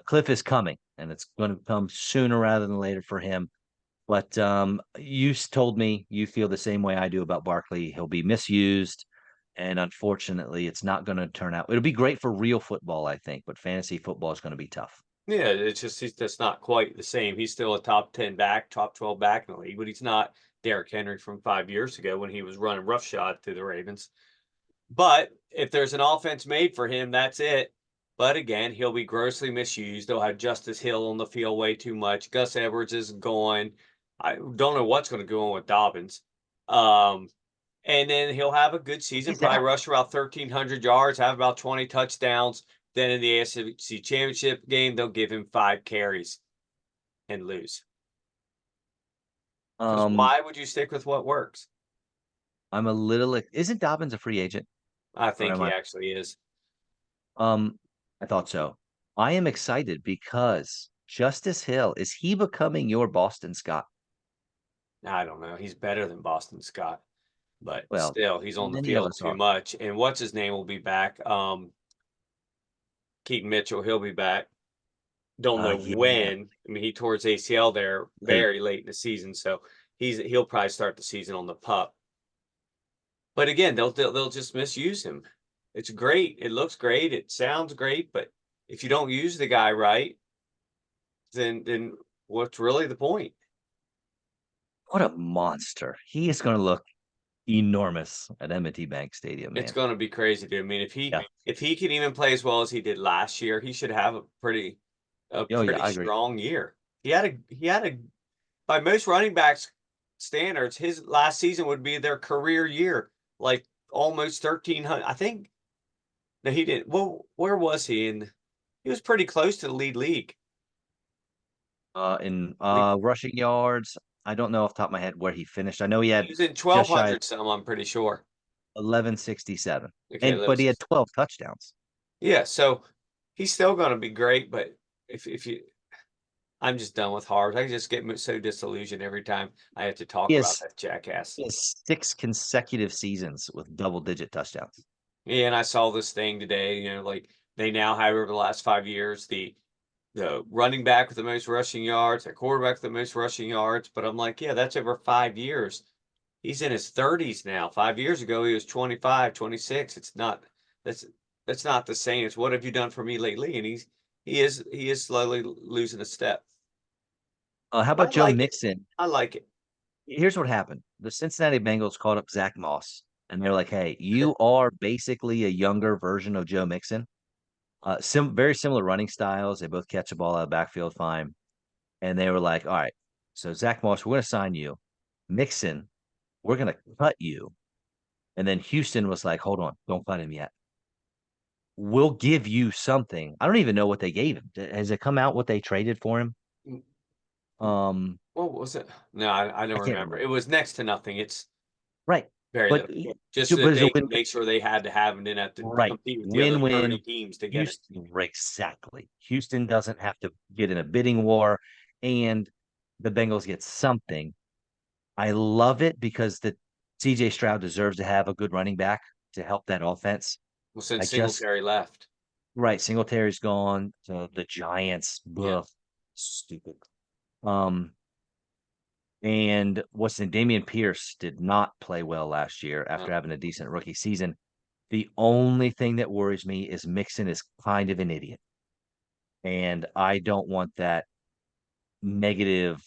cliff is coming, and it's going to come sooner rather than later for him. But you told me you feel the same way I do about Barkley. He'll be misused, and unfortunately, it's not going to turn out. It'll be great for real football, I think, but fantasy football is going to be tough. Yeah, it's just that's not quite the same. He's still a top 10 back, top 12 back in the league, but he's not Derrick Henry from 5 years ago when he was running roughshod through the Ravens. But if there's an offense made for him, that's it. But again, he'll be grossly misused. They'll have Justice Hill on the field way too much. Gus Edwards is gone. I don't know what's going to go on with Dobbins. Um, and then he'll have a good season, He's probably out. rush about 1,300 yards, have about 20 touchdowns. Then in the AFC Championship game, they'll give him 5 carries and lose. Because Um, why would you stick with what works? I'm a little. Isn't Dobbins a free agent, I or think am he I? actually is. Um, I thought so. I am excited because Justice Hill, is he becoming your Boston Scott? I don't know. He's better than Boston Scott, but Well, still, he's on the many of field us too are. much. And what's his name will be back? Keaton Mitchell, he'll be back. Don't know Yeah, when. I mean, he tore his ACL there late. very late in the season, so he'll probably start the season on the pup. But again, they'll just misuse him. It's great. It looks great. It sounds great, but if you don't use the guy right, then what's really the point? What a monster. He is going to look enormous at M&T Bank Stadium, It's man. going to be crazy, dude. I mean, if he Yeah. if he can even play as well as he did last year, he should have a Oh, yeah, pretty I agree. strong year. He had a by most running backs standards, his last season would be their career year, like almost 1,300. I think no, he didn't. Well, where was he? He was pretty close to the league. In Lead, rushing yards, I don't know off the top of my head where he finished. I know he he had was in just shy of 1,200 some. I'm pretty sure. 1167. Okay, But he had 12 touchdowns. yeah. So he's still going to be great, but if you I'm just done with Harv. I just get so disillusioned every time I have to He talk about has, that jackass. he has 6 consecutive seasons with double-digit touchdowns. Yeah, and I saw this thing today, like they now have over the last 5 years the running back with the most rushing yards, the quarterback with the most rushing yards. But I'm like, yeah, that's over 5 years. He's in his 30s now. 5 years ago, he was 25, 26. That's that's not the same. It's what have you done for me lately? And he is slowly losing a step. How I about Joe like it. Mixon? I like it. Here's what happened. The Cincinnati Bengals called up Zach Moss, and they're like, "Hey, you are basically a younger version of Joe Mixon. Very similar running styles. They both catch the ball out of the backfield fine." And they were like, "All right, so Zach Moss, we're going to sign you. Mixon, we're going to cut you." And then Houston was like, "Hold on, don't cut him yet. We'll give you something." I don't even know what they gave him. Has it come out what they traded for him? Mm, mm, Um, What was it? No, I I don't can't remember. remember. It was next to nothing. It's Right, very but little. Just so but that it's a they win. can make sure they had to have and didn't have to Right, compete with the other win-win. 30 teams to get it. Houston, exactly. Houston doesn't have to get in a bidding war, and the Bengals get something. I love it because the CJ Stroud deserves to have a good running back to help that offense. Well, since I just Singletary left. right, Singletary's gone to the Giants. Yeah. Ugh, stupid. Um, and what's in Damian Pierce did not play well last year No. after having a decent rookie season. The only thing that worries me is Mixon is kind of an idiot. And I don't want that negative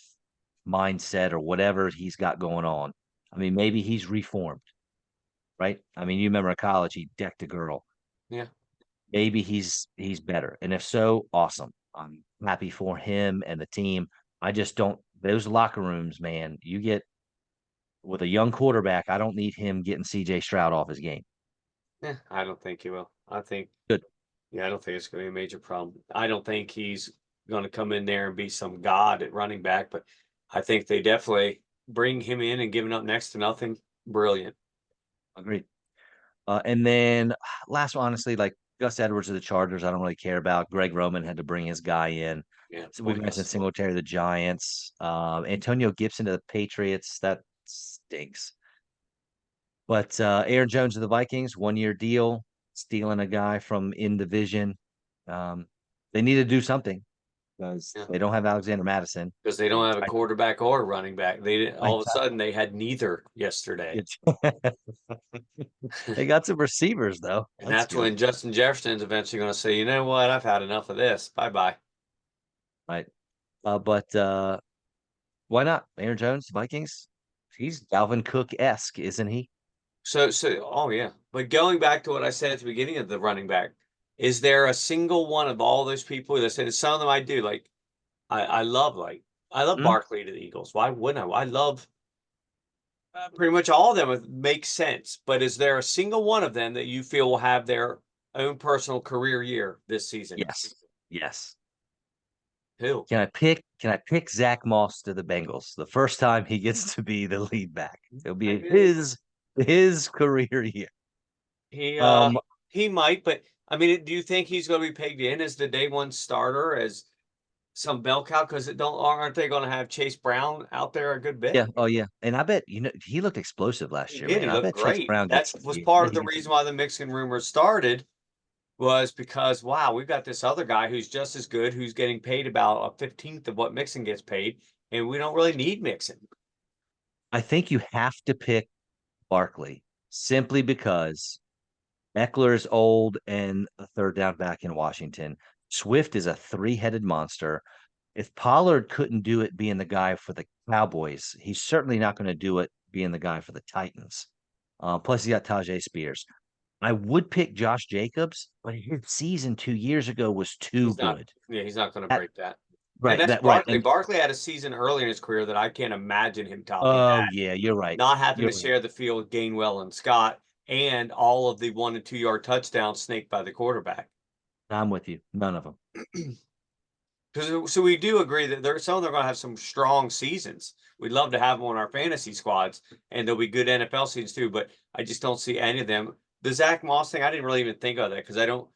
mindset or whatever he's got going on. I mean, maybe he's reformed, right? I mean, you remember in college he decked a girl. Yeah. Maybe he's better, and if so, awesome. I'm happy for him and the team. I just don't those locker rooms, man. You get with a young quarterback. I don't need him getting CJ Stroud off his game. Yeah. I don't think he will. Good, Yeah, I don't think it's going to be a major problem. I don't think he's going to come in there and be some god at running back, but I think they definitely bring him in and giving up next to nothing. Brilliant. agreed. And then last one, honestly, like Gus Edwards of the Chargers, I don't really care about. Greg Roman had to bring his guy in. Yeah. So we mentioned Pointless. Singletary, the Giants, Antonio Gibson to the Patriots. That stinks. But Aaron Jones of the Vikings, 1 year deal, stealing a guy from in division. Um, they need to do something because Yeah. they don't have Alexander Madison. Because they don't And have a quarterback or a running back. They didn't, I, all of a sudden they had neither yesterday. it's they got some receivers though. And That's that's good. when Justin Jefferson's eventually going to say, you know what? I've had enough of this. Bye bye. Right. But why not? Aaron Jones, Vikings. He's Dalvin Cook-esque, isn't he? Oh yeah. But going back to what I said at the beginning of the running back, is there a single one of all those people that said some of them I do I love Hmm? Barkley to the Eagles. Why wouldn't I? I love pretty much all of them. It makes sense. But is there a single one of them that you feel will have their own personal career year this season? Yes. Yes. Who? Can I pick Zach Moss to the Bengals the first time he gets to be the lead back? It'll be Maybe his career year. he uh Um, he might, but I mean, do you think he's going to be pegged in as the day one starter as some bell cow? Because it don't aren't they going to have Chase Brown out there a good bit? yeah, oh yeah. And I bet he looked explosive last He year, did. man. He I looked bet Chase great. Brown That gets was yeah, part of he the gets reason why the Mexican rumors started was because wow, we've got this other guy who's just as good, who's getting paid about a 15th of what Mixon gets paid, and we don't really need Mixon. I think you have to pick Barkley simply because Eckler is old and a third down back in Washington. Swift is a three-headed monster. If Pollard couldn't do it being the guy for the Cowboys, he's certainly not going to do it being the guy for the Titans. Plus, he got Tajay Spears. I would pick Josh Jacobs, but his season 2 years ago was too He's not, good. yeah, he's not going to That, break that. And right, that's that right. Barkley. And Barkley had a season early in his career that I can't imagine him topping oh that. yeah, you're right. Not having You're to right. share the field with Gainwell and Scott, and all of the 1 and 2 yard touchdowns snaked by the quarterback. I'm with you. None of them. Because so we do agree that some of them are going to have some strong seasons. We'd love to have them on our fantasy squads, and there'll be good NFL seasons too. But I just don't see any of them. The Zach Moss thing, I didn't really even think of that because I don't.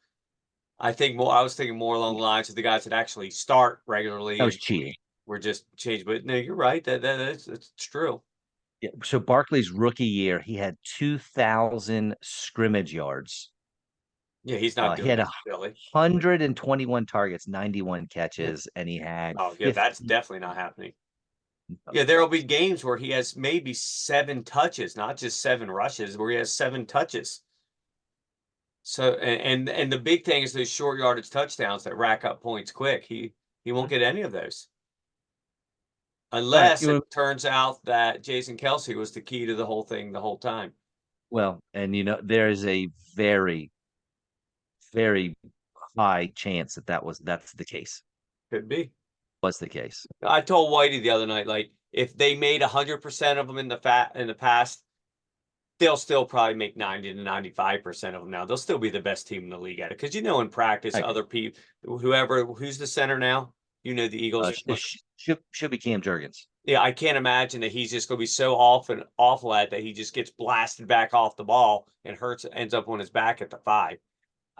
I was thinking more along the lines of the guys that actually start regularly That was and cheating. were just changed. But no, you're right. That's true. Yeah. So Barkley's rookie year, he had 2,000 scrimmage yards. Yeah, he's not He doing had that, Billy. 121 targets, 91 catches, and he had Oh, yeah, that's 50. definitely not happening. Yeah, there'll be games where he has maybe 7 touches, not just 7 rushes, where he has 7 touches. So and the big thing is those short yardage touchdowns that rack up points quick. He won't get any of those All right. unless it turns out that Jason Kelsey was the key to the whole thing the whole time. Well, and there is a very, very high chance that's the case. Could be. Was the case. I told Whitey the other night, like if they made 100% of them in the past, they'll still probably make 90 to 95% of them now. They'll still be the best team in the league at it because in practice, I agree. other people, who's the center now, the Eagles. Should be Cam Jurgens. Yeah, I can't imagine that he's just going to be so awful at that he just gets blasted back off the ball and ends up on his back at the 5.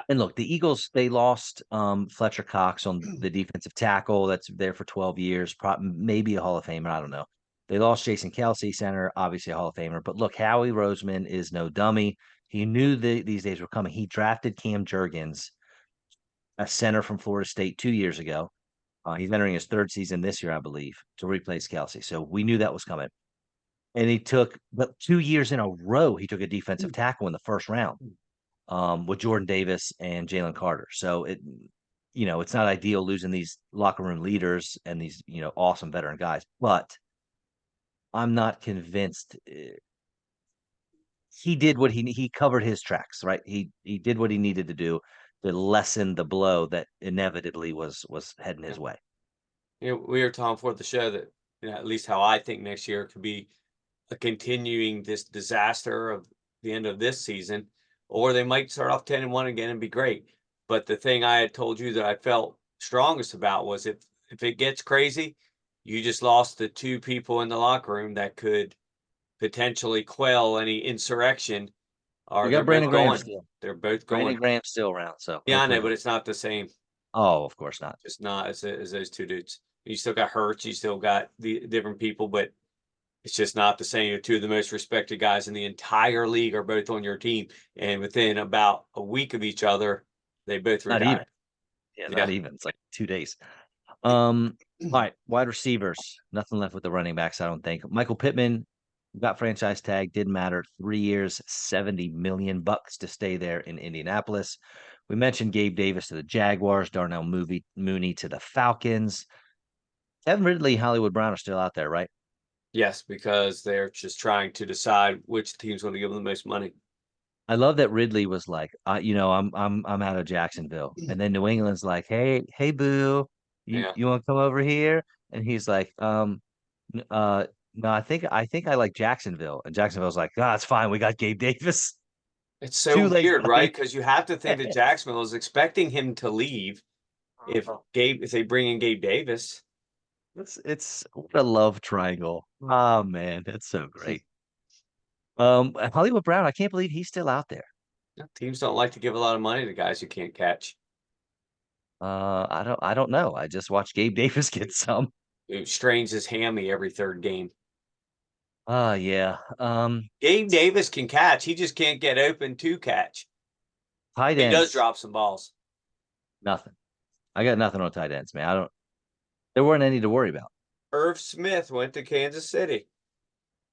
And look, the Eagles, they lost Fletcher Cox on the defensive tackle that's there for 12 years, maybe a Hall of Famer. I don't know. They lost Jason Kelsey, center, obviously a Hall of Famer. But look, Howie Roseman is no dummy. He knew these days were coming. He drafted Cam Jurgens, a center from Florida State 2 years ago. He's entering his third season this year, I believe, to replace Kelsey. So we knew that was coming. And but 2 years in a row, he took a defensive tackle in the first round with Jordan Davis and Jalen Carter. So it's not ideal losing these locker room leaders and these, awesome veteran guys, but I'm not convinced he did what he covered his tracks, right? He did what he needed to do to lessen the blow that inevitably was heading his way. We were talking before the show that at least how I think next year could be a continuing this disaster of the end of this season, or they might start off 10-1 again and be great. But the thing I had told you that I felt strongest about was if it gets crazy, you just lost the 2 people in the locker room that could potentially quell any insurrection. Or We they're got both Brandon Graham going. still. They're both Brandon going. Graham's still around, so Yeah, I know, but it's not the same. Oh, of course not. Just not as those 2 dudes. You still got Hurts, you still got the different people, but it's just not the same. 2 of the most respected guys in the entire league are both on your team, and within about a week of each other, they both Not even. retired. Yeah, Yeah. not even. It's like 2 days. All right, wide receivers. Nothing left with the running backs, I don't think. Michael Pittman got franchise tag, didn't matter. 3 years, $70 million to stay there in Indianapolis. We mentioned Gabe Davis to the Jaguars, Darnell Mooney to the Falcons. Kevin Ridley, Hollywood Brown are still out there, right? Yes, because they're just trying to decide which team's going to give them the most money. I love that Ridley was like, I'm out of Jacksonville, and then New England's like, hey, boo, you Yeah. you want to come over here? And he's like, no, I think I like Jacksonville, and Jacksonville's like, oh, it's fine, we got Gabe Davis. It's Too so late, weird, right? buddy. Because you have to think that Jacksonville is expecting him to leave if they bring in Gabe Davis. It's what a love triangle. Oh man, that's so great. Hollywood Brown, I can't believe he's still out there. Teams don't like to give a lot of money to guys you can't catch. I don't know. I just watched Gabe Davis get some. It strains his hammy every 3rd game. Yeah. Gabe Davis can catch. He just can't get open to catch. Tight He does ends, drop some balls. nothing. I got nothing on tight ends, man. There weren't any to worry about. Irv Smith went to Kansas City.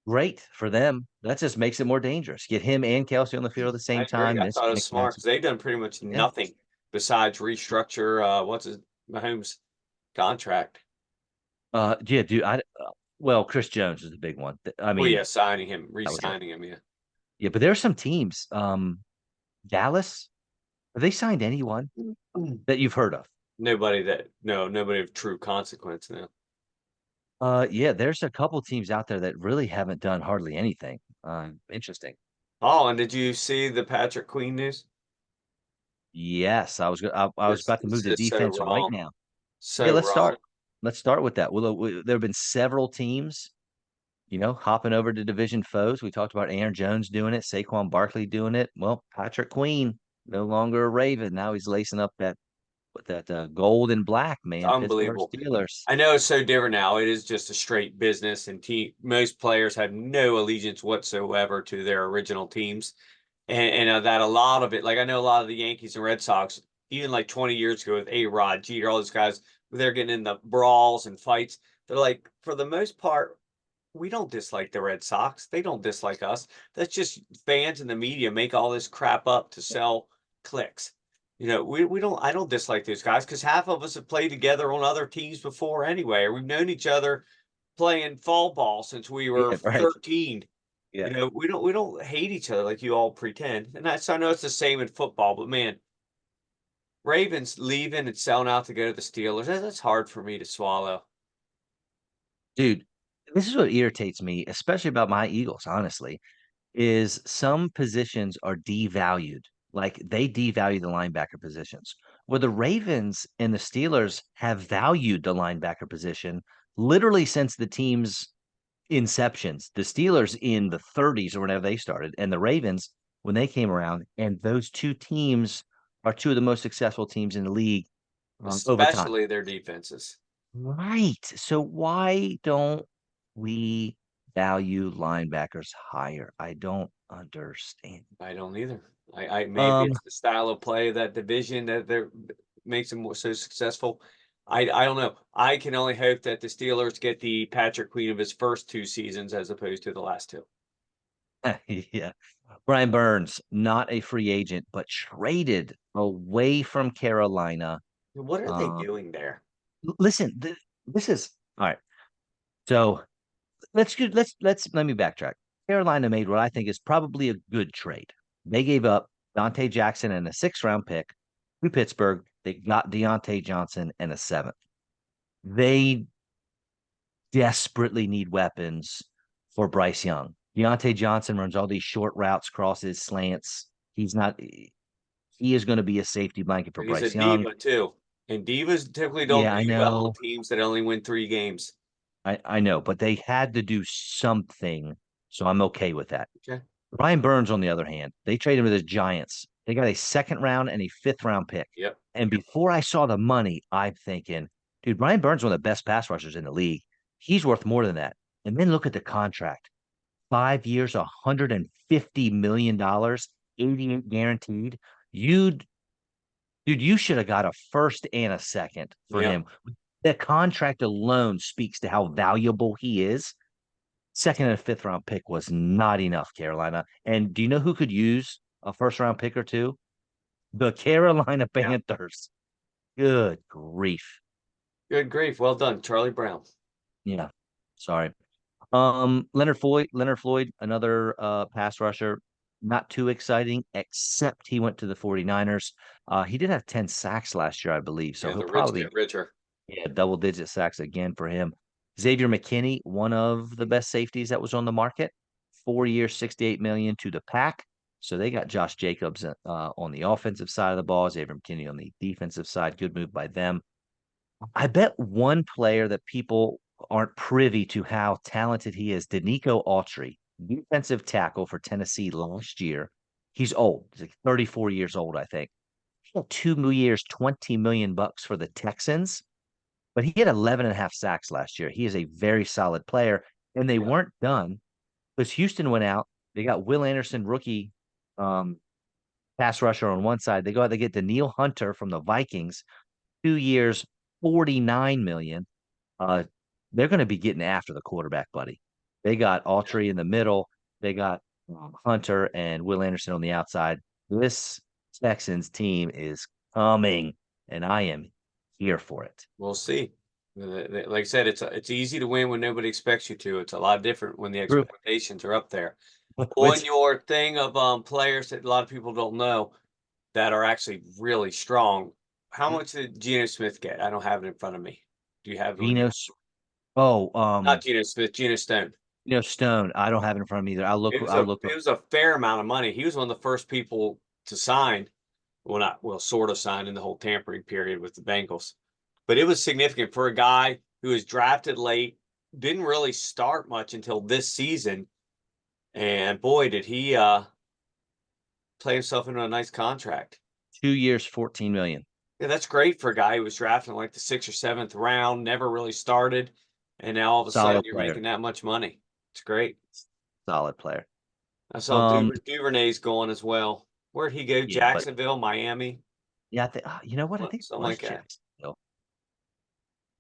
Great for them. That just makes it more dangerous. Get him and Kelsey on the field at the I same agree. time. I thought it was Mix smart match. because they've done pretty much Yeah. nothing besides restructure what's his Mahomes contract. Yeah, dude. Well, Chris Jones is the big one. I Well, mean, yeah, signing him, that was it. re-signing him, yeah. Yeah, but there are some teams. Dallas, have they signed anyone that you've heard of? Nobody of true consequence now. Yeah, there's a couple teams out there that really haven't done hardly anything. Interesting. Oh, and did you see the Patrick Queen news? Yes, I was about to It's move to just so defense right wrong. now. Yeah, So let's wrong. start. Let's start with that. There have been several teams, hopping over to division foes. We talked about Aaron Jones doing it, Saquon Barkley doing it. Well, Patrick Queen no longer a Raven. Now he's lacing up that gold and black, It's man. Pittsburgh unbelievable. Steelers. I know it's so different now. It is just a straight business, and most players have no allegiance whatsoever to their original teams. And that a lot of it, like I know a lot of the Yankees and Red Sox, even like 20 years ago with A-Rod, Jeter, all those guys, they're getting in the brawls and fights. They're like, for the most part, we don't dislike the Red Sox. They don't dislike us. That's just fans and the media make all this crap up to sell clicks. We don't I don't dislike those guys because half of us have played together on other teams before anyway, or we've known each other playing fall ball since we were Yeah, right. 13. Yeah. We don't hate each other like you all pretend. And I know it's the same in football, but man, Ravens leaving and selling out to go to the Steelers, that's hard for me to swallow. Dude, this is what irritates me, especially about my Eagles, honestly, is some positions are devalued. Like they devalue the linebacker positions. Where the Ravens and the Steelers have valued the linebacker position literally since the team's inceptions. The Steelers in the 30s or whenever they started, and the Ravens when they came around. And those two teams are two of the most successful teams in the league over time. Especially their defenses. Right. So why don't we value linebackers higher? I don't understand. I don't either. I maybe Um, it's the style of play of that division that they're makes them so successful. I don't know. I can only hope that the Steelers get the Patrick Queen of his first two seasons as opposed to the last two. yeah. Brian Burns, not a free agent, but traded away from Carolina. What are they Um, doing there? listen, this is all right. So let me backtrack. Carolina made what I think is probably a good trade. They gave up Dante Jackson and a 6th round pick to Pittsburgh. They got Deontay Johnson and a 7th. They desperately need weapons for Bryce Young. Deontay Johnson runs all these short routes, crosses, slants. He's not. He is going to be a safety blanket for And he's a Bryce Young. diva too. And divas typically don't Yeah, do I well on know. teams that only win 3 games. I know, but they had to do something, so I'm okay with that. Okay. Ryan Burns, on the other hand, they traded him to the Giants. They got a 2nd round and a 5th round pick. Yep. And before I saw the money, I'm thinking, dude, Ryan Burns is one of the best pass rushers in the league. He's worth more than that. And then look at the contract. 5 years, $150 million, 88 guaranteed. You, dude, you should have got a first and a second for Yep. him. The contract alone speaks to how valuable he is. 2nd and a 5th round pick was not enough, Carolina. And do you know who could use a 1st round pick or two? The Carolina Yeah. Panthers. Good grief. Good grief. Well done, Charlie Brown. Yeah. Sorry. Leonard Floyd, another pass rusher. Not too exciting, except he went to the 49ers. He did have 10 sacks last year, I believe. So Yeah, he'll the rich probably, get richer. yeah, double-digit sacks again for him. Xavier McKinney, one of the best safeties that was on the market. 4 years, 68 million to the Pack. So they got Josh Jacobs on the offensive side of the ball, Xavier McKinney on the defensive side. Good move by them. I bet one player that people aren't privy to how talented he is, Danico Autry, defensive tackle for Tennessee last year. He's old. He's like 34 years old, I think. He had 2 years, 20 million bucks for the Texans, but he had 11 and a half sacks last year. He is a very solid player, and they Yeah. weren't done because Houston went out. They got Will Anderson, rookie um, pass rusher on one side. They go out, they get Daniil Hunter from the Vikings, 2 years, 49 million. Uh, they're going to be getting after the quarterback, buddy. They got Yeah. Autry in the middle. They got Hunter and Will Anderson on the outside. This Texans team is coming, and I am here for it. We'll see. Like I said, it's easy to win when nobody expects you to. It's a lot different when the True. expectations are up there. On Which your thing of players that a lot of people don't know that are actually really strong, how much did Geno Smith get? I don't have it in front of me. Do you have it on you? Geno, oh, Not Geno Smith, Geno Stone. Stone. I don't have it in front of me either. It was I'll a look it up. was a fair amount of money. He was one of the first people to sign. Well, not well, sort of signed in the whole tampering period with the Bengals. But it was significant for a guy who was drafted late, didn't really start much until this season. And boy, did he play himself into a nice contract. 2 years, 14 million. Yeah, that's great for a guy who was drafted in like the 6th or 7th round, never really started, and now all of a sudden Solid you're player. making that much money. It's great. Solid player. I saw Um, Duvernay's going as well. Where'd he go? yeah, but Jacksonville, Miami, yeah, you know what? I think it something was like that. Jacksonville.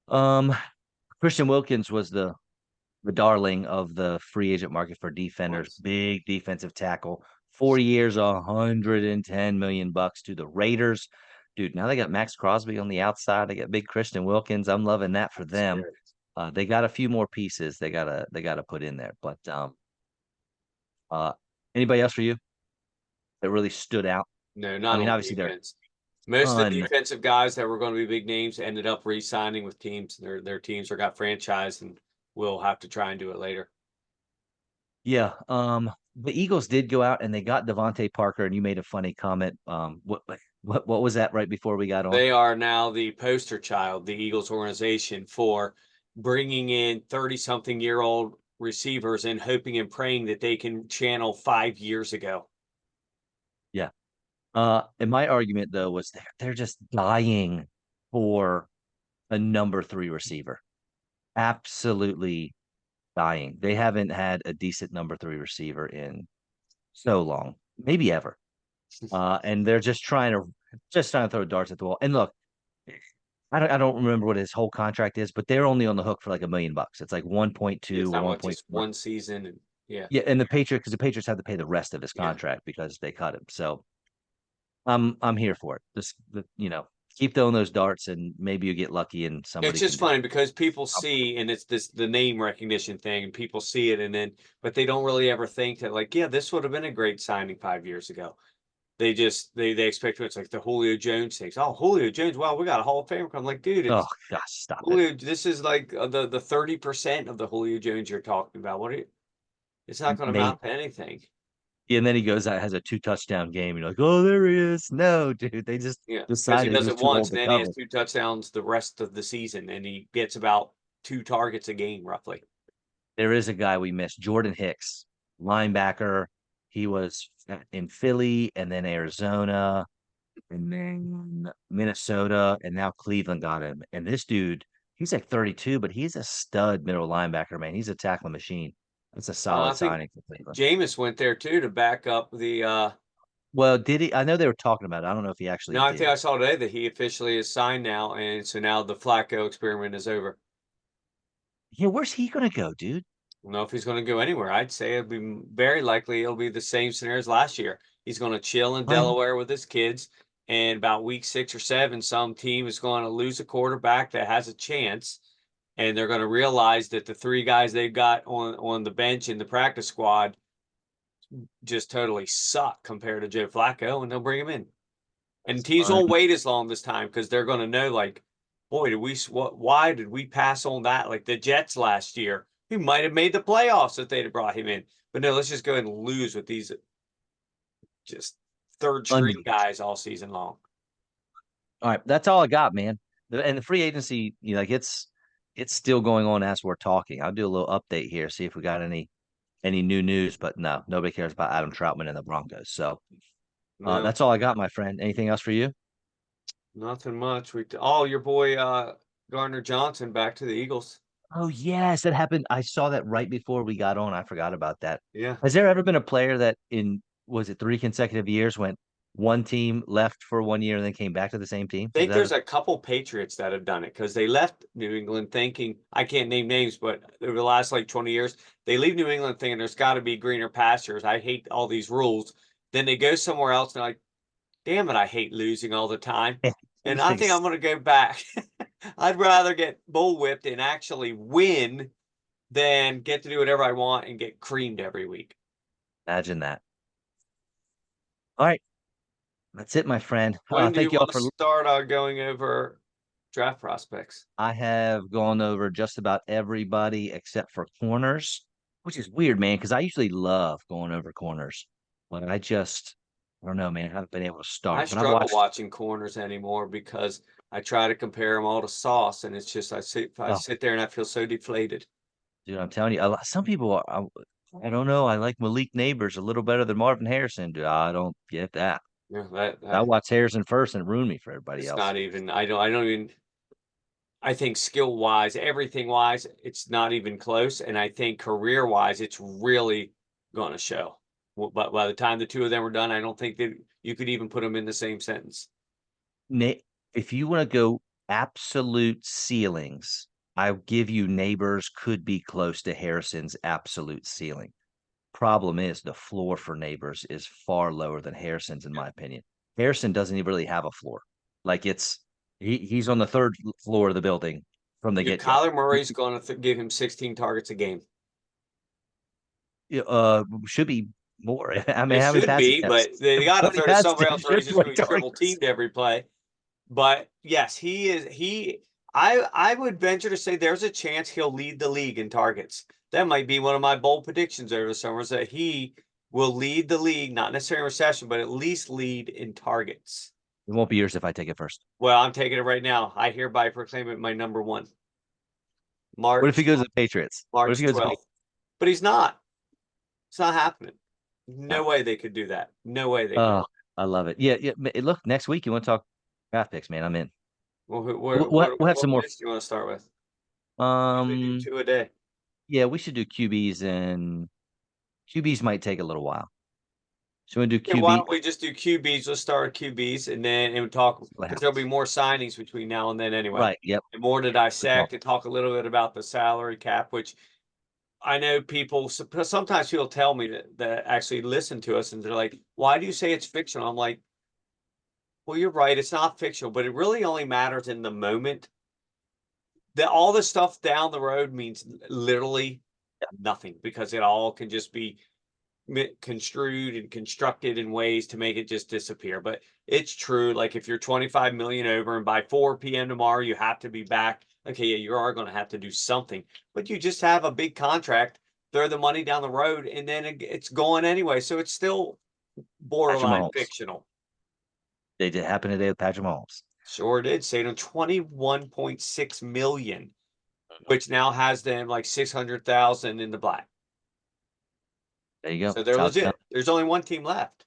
Um, Christian Wilkins was the darling of the free agent market for defenders. Was. Big defensive tackle. 4 years, 110 million bucks to the Raiders. Dude, now they got Max Crosby on the outside. They got big Christian Wilkins. I'm loving that for them. Scary. They got a few more pieces they gotta put in there. But uh anybody else for you that really stood out? No, I not mean, on obviously there are defense. Most of the ton. defensive guys that were going to be big names ended up re-signing with teams. Their teams are got franchised, and will have to try and do it later. Yeah. The Eagles did go out and they got Devontae Parker, and you made a funny comment. What was that right before we got on? They are now the poster child, the Eagles organization, for bringing in 30-something-year-old receivers and hoping and praying that they can channel 5 years ago. Yeah. And my argument though was they're just dying for a number three receiver. Absolutely dying. They haven't had a decent number three receiver in so long, maybe ever. And they're just trying to throw darts at the wall. And look, I don't remember what his whole contract is, but they're only on the hook for like $1 million. It's like It's 1.2 or not much, just 1.4. one season, and yeah. Yeah, and because the Patriots have to pay the rest of his Yeah. contract because they cut him. So I'm here for it. Keep throwing those darts and maybe you get lucky and It's somebody can just do it. funny because people see, and it's the name recognition thing, and people see it, and then but they don't really ever think that, like, yeah, this would have been a great signing 5 years ago. They just they expect it's like the Julio Jones things. Oh, Julio Jones, wow, we got a Hall of Famer. I'm like, dude, Oh it's gosh, stop it. Julio. This is like the 30% of the Julio Jones you're talking about. What are you? It's not going to They amount to anything. And then he goes out, has a 2 touchdown game. You're like, oh, there he is. No, dude, they just Yeah, because he decided he does was it too once, old and to then he has cover. 2 touchdowns the rest of the season, and he gets about 2 targets a game, roughly. There is a guy we missed, Jordan Hicks, linebacker. He was in Philly and then Arizona and then Minnesota, and now Cleveland got him. And this dude, he's like 32, but he's a stud middle linebacker, man. He's a tackling machine. That's a solid I think signing for Cleveland. Jameis went there too to back up the. Well, did he? I know they were talking about it. I don't know if he actually No, I think I did. saw today that he officially is signed now, and so now the Flacco experiment is over. Yeah, where's he gonna go, dude? I don't know if he's going to go anywhere. I'd say it'll be very likely it'll be the same scenario as last year. He's going to chill in I Delaware with his kids, and about week 6 or 7, some team is going to lose a quarterback that has a chance, and they're going to realize that the three guys they've got on the bench in the practice squad just totally suck compared to Joe Flacco, and they'll bring him in. And teams I'm won't wait as long this time because they're going to know, like, boy, why did we pass on that? Like the Jets last year, he might have made the playoffs if they'd have brought him in. But no, let's just go ahead and lose with these just third string unused. guys all season long. All right, that's all I got, man. And the free agency, like it's still going on as we're talking. I'll do a little update here, see if we got any new news. But no, nobody cares about Adam Troutman and the Broncos. So No, that's all I got, my friend. Anything else for you? nothing much. Your boy Gardner Johnson back to the Eagles. Oh yes, that happened. I saw that right before we got on. I forgot about that. Yeah. Has there ever been a player that in was it 3 consecutive years went one team left for 1 year and then came back to the same team? Is Think that there's a couple Patriots that have done it because they left New England thinking I can't name names, but over the last like 20 years, they leave New England thinking there's got to be greener pastures. I hate all these rules. Then they go somewhere else and they're like, damn it, I hate losing all the time. And I think I'm going to go back. I'd rather get bullwhipped and actually win than get to do whatever I want and get creamed every week. Imagine that. All right. That's it, my friend. When do you Thank you all want to for. start going over draft prospects? I have gone over just about everybody except for corners, which is weird, man, because I usually love going over corners, but I don't know, man. I haven't been able to I start. But I've struggle watched. watching corners anymore because I try to compare them all to Sauce, and it's just I Oh, sit there and I feel so deflated. dude, I'm telling you, some people are. I don't know. I like Malik Neighbors a little better than Marvin Harrison. Dude, I don't get that. Yeah, I watched Harrison first and it ruined me for everybody it's else. not even. I don't even. I think skill wise, everything wise, it's not even close. And I think career wise, it's really going to show. But by the time the two of them are done, I don't think that you could even put them in the same sentence. If you want to go absolute ceilings, I'll give you Neighbors could be close to Harrison's absolute ceiling. Problem is the floor for Neighbors is far lower than Harrison's, in my opinion. Harrison doesn't even really have a floor. Like he's on the third floor of the building from the Dude, get go. Kyler Murray's going to give him 16 targets a game. Should be more. I mean, It how many should passing be, attempts? but they got to How many throw to passing somebody else, attempts? or he's There's just 20 going to be triple targets. teamed every play. But yes, he is. I would venture to say there's a chance he'll lead the league in targets. That might be one of my bold predictions over the summer, is that he will lead the league, not necessarily in recession, but at least lead in targets. It won't be yours if I take it first. Well, I'm taking it right now. I hereby proclaim it my number one. What if he March goes to the Patriots? What if March he goes to 12th. But he's not. It's not happening. no. No way they could do that. No way they could. Oh, I love it. Yeah, yeah. Look, next week you want to talk draft picks, man? I'm in. Well, We'll have some more. list do you want to start with? Usually do Um, two a day. yeah, we should do QBs, and QBs might take a little while. So we do Yeah, why QB. don't we just do QBs? Let's start with QBs and talk, What because there'll be happens? more signings between now and then anyway. Right. Yep. And more to Good call. dissect and talk a little bit about the salary cap, which I know people sometimes people tell me that actually listen to us and they're like, why do you say it's fictional? I'm like, well, you're right, it's not fictional, but it really only matters in the moment. That all the stuff down the road means literally nothing, because it all can just be construed and constructed in ways to make it just disappear. But it's true. Like if you're 25 million over and by 4 p.m. tomorrow you have to be back. Okay, yeah, you are going to have to do something. But you just have a big contract, throw the money down the road, and then it's going anyway. So it's still Patrick borderline Mahomes. fictional. They did happen today with Patrick Mahomes. Sure did. Saved on 21.6 million, which now has them like 600,000 in the black. There you go. So That's they're how it's done. legit. There's only one team left.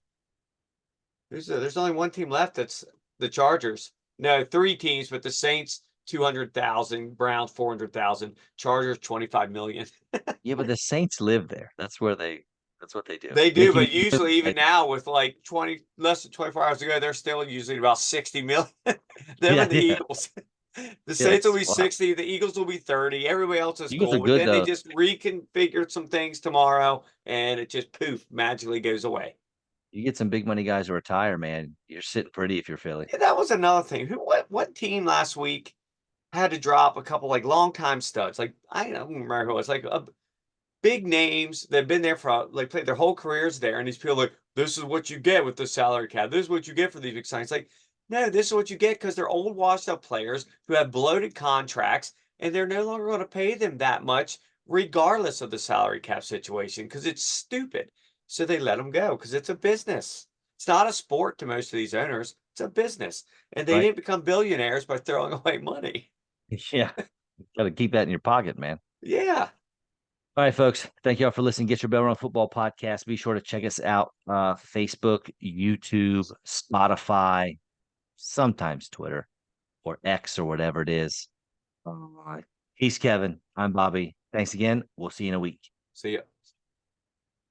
There's only one team left. That's the Chargers. No, three teams, but the Saints 200,000, Browns 400,000, Chargers 25 million. Yeah, but the Saints live there. That's where they. That's what they do. They do, Mickey, but usually even now with like 20 less than 24 hours to go, they're still usually about 60 million. Them yeah, and the yeah, Eagles. The yeah. Saints will It's be wild. 60, the Eagles will be 30. Everybody else is Eagles are cool. But good then they though. just reconfigured some things tomorrow and it just poof magically goes away. You get some big money guys to retire, man. You're sitting pretty if you're Philly. Yeah, that was another thing. What team last week had to drop a couple like longtime studs? Like I don't remember who it was, like big names. They've been there for like played their whole careers there, and these people are like, this is what you get with the salary cap. This is what you get for these big signings. Like, no, this is what you get because they're old, washed up players who have bloated contracts, and they're no longer going to pay them that much, regardless of the salary cap situation, because it's stupid. So they let them go because it's a business. It's not a sport to most of these owners. It's a business, and they Right? didn't become billionaires by throwing away money. Yeah. Got to keep that in your pocket, man. Yeah. All right, folks. Thank you all for listening. Get Your Bell Run Football Podcast. Be sure to check us out. Facebook, YouTube, Spotify, sometimes Twitter or X or whatever it is. All right. He's Kevin. I'm Bobby. Thanks again. We'll see you in a week. See ya.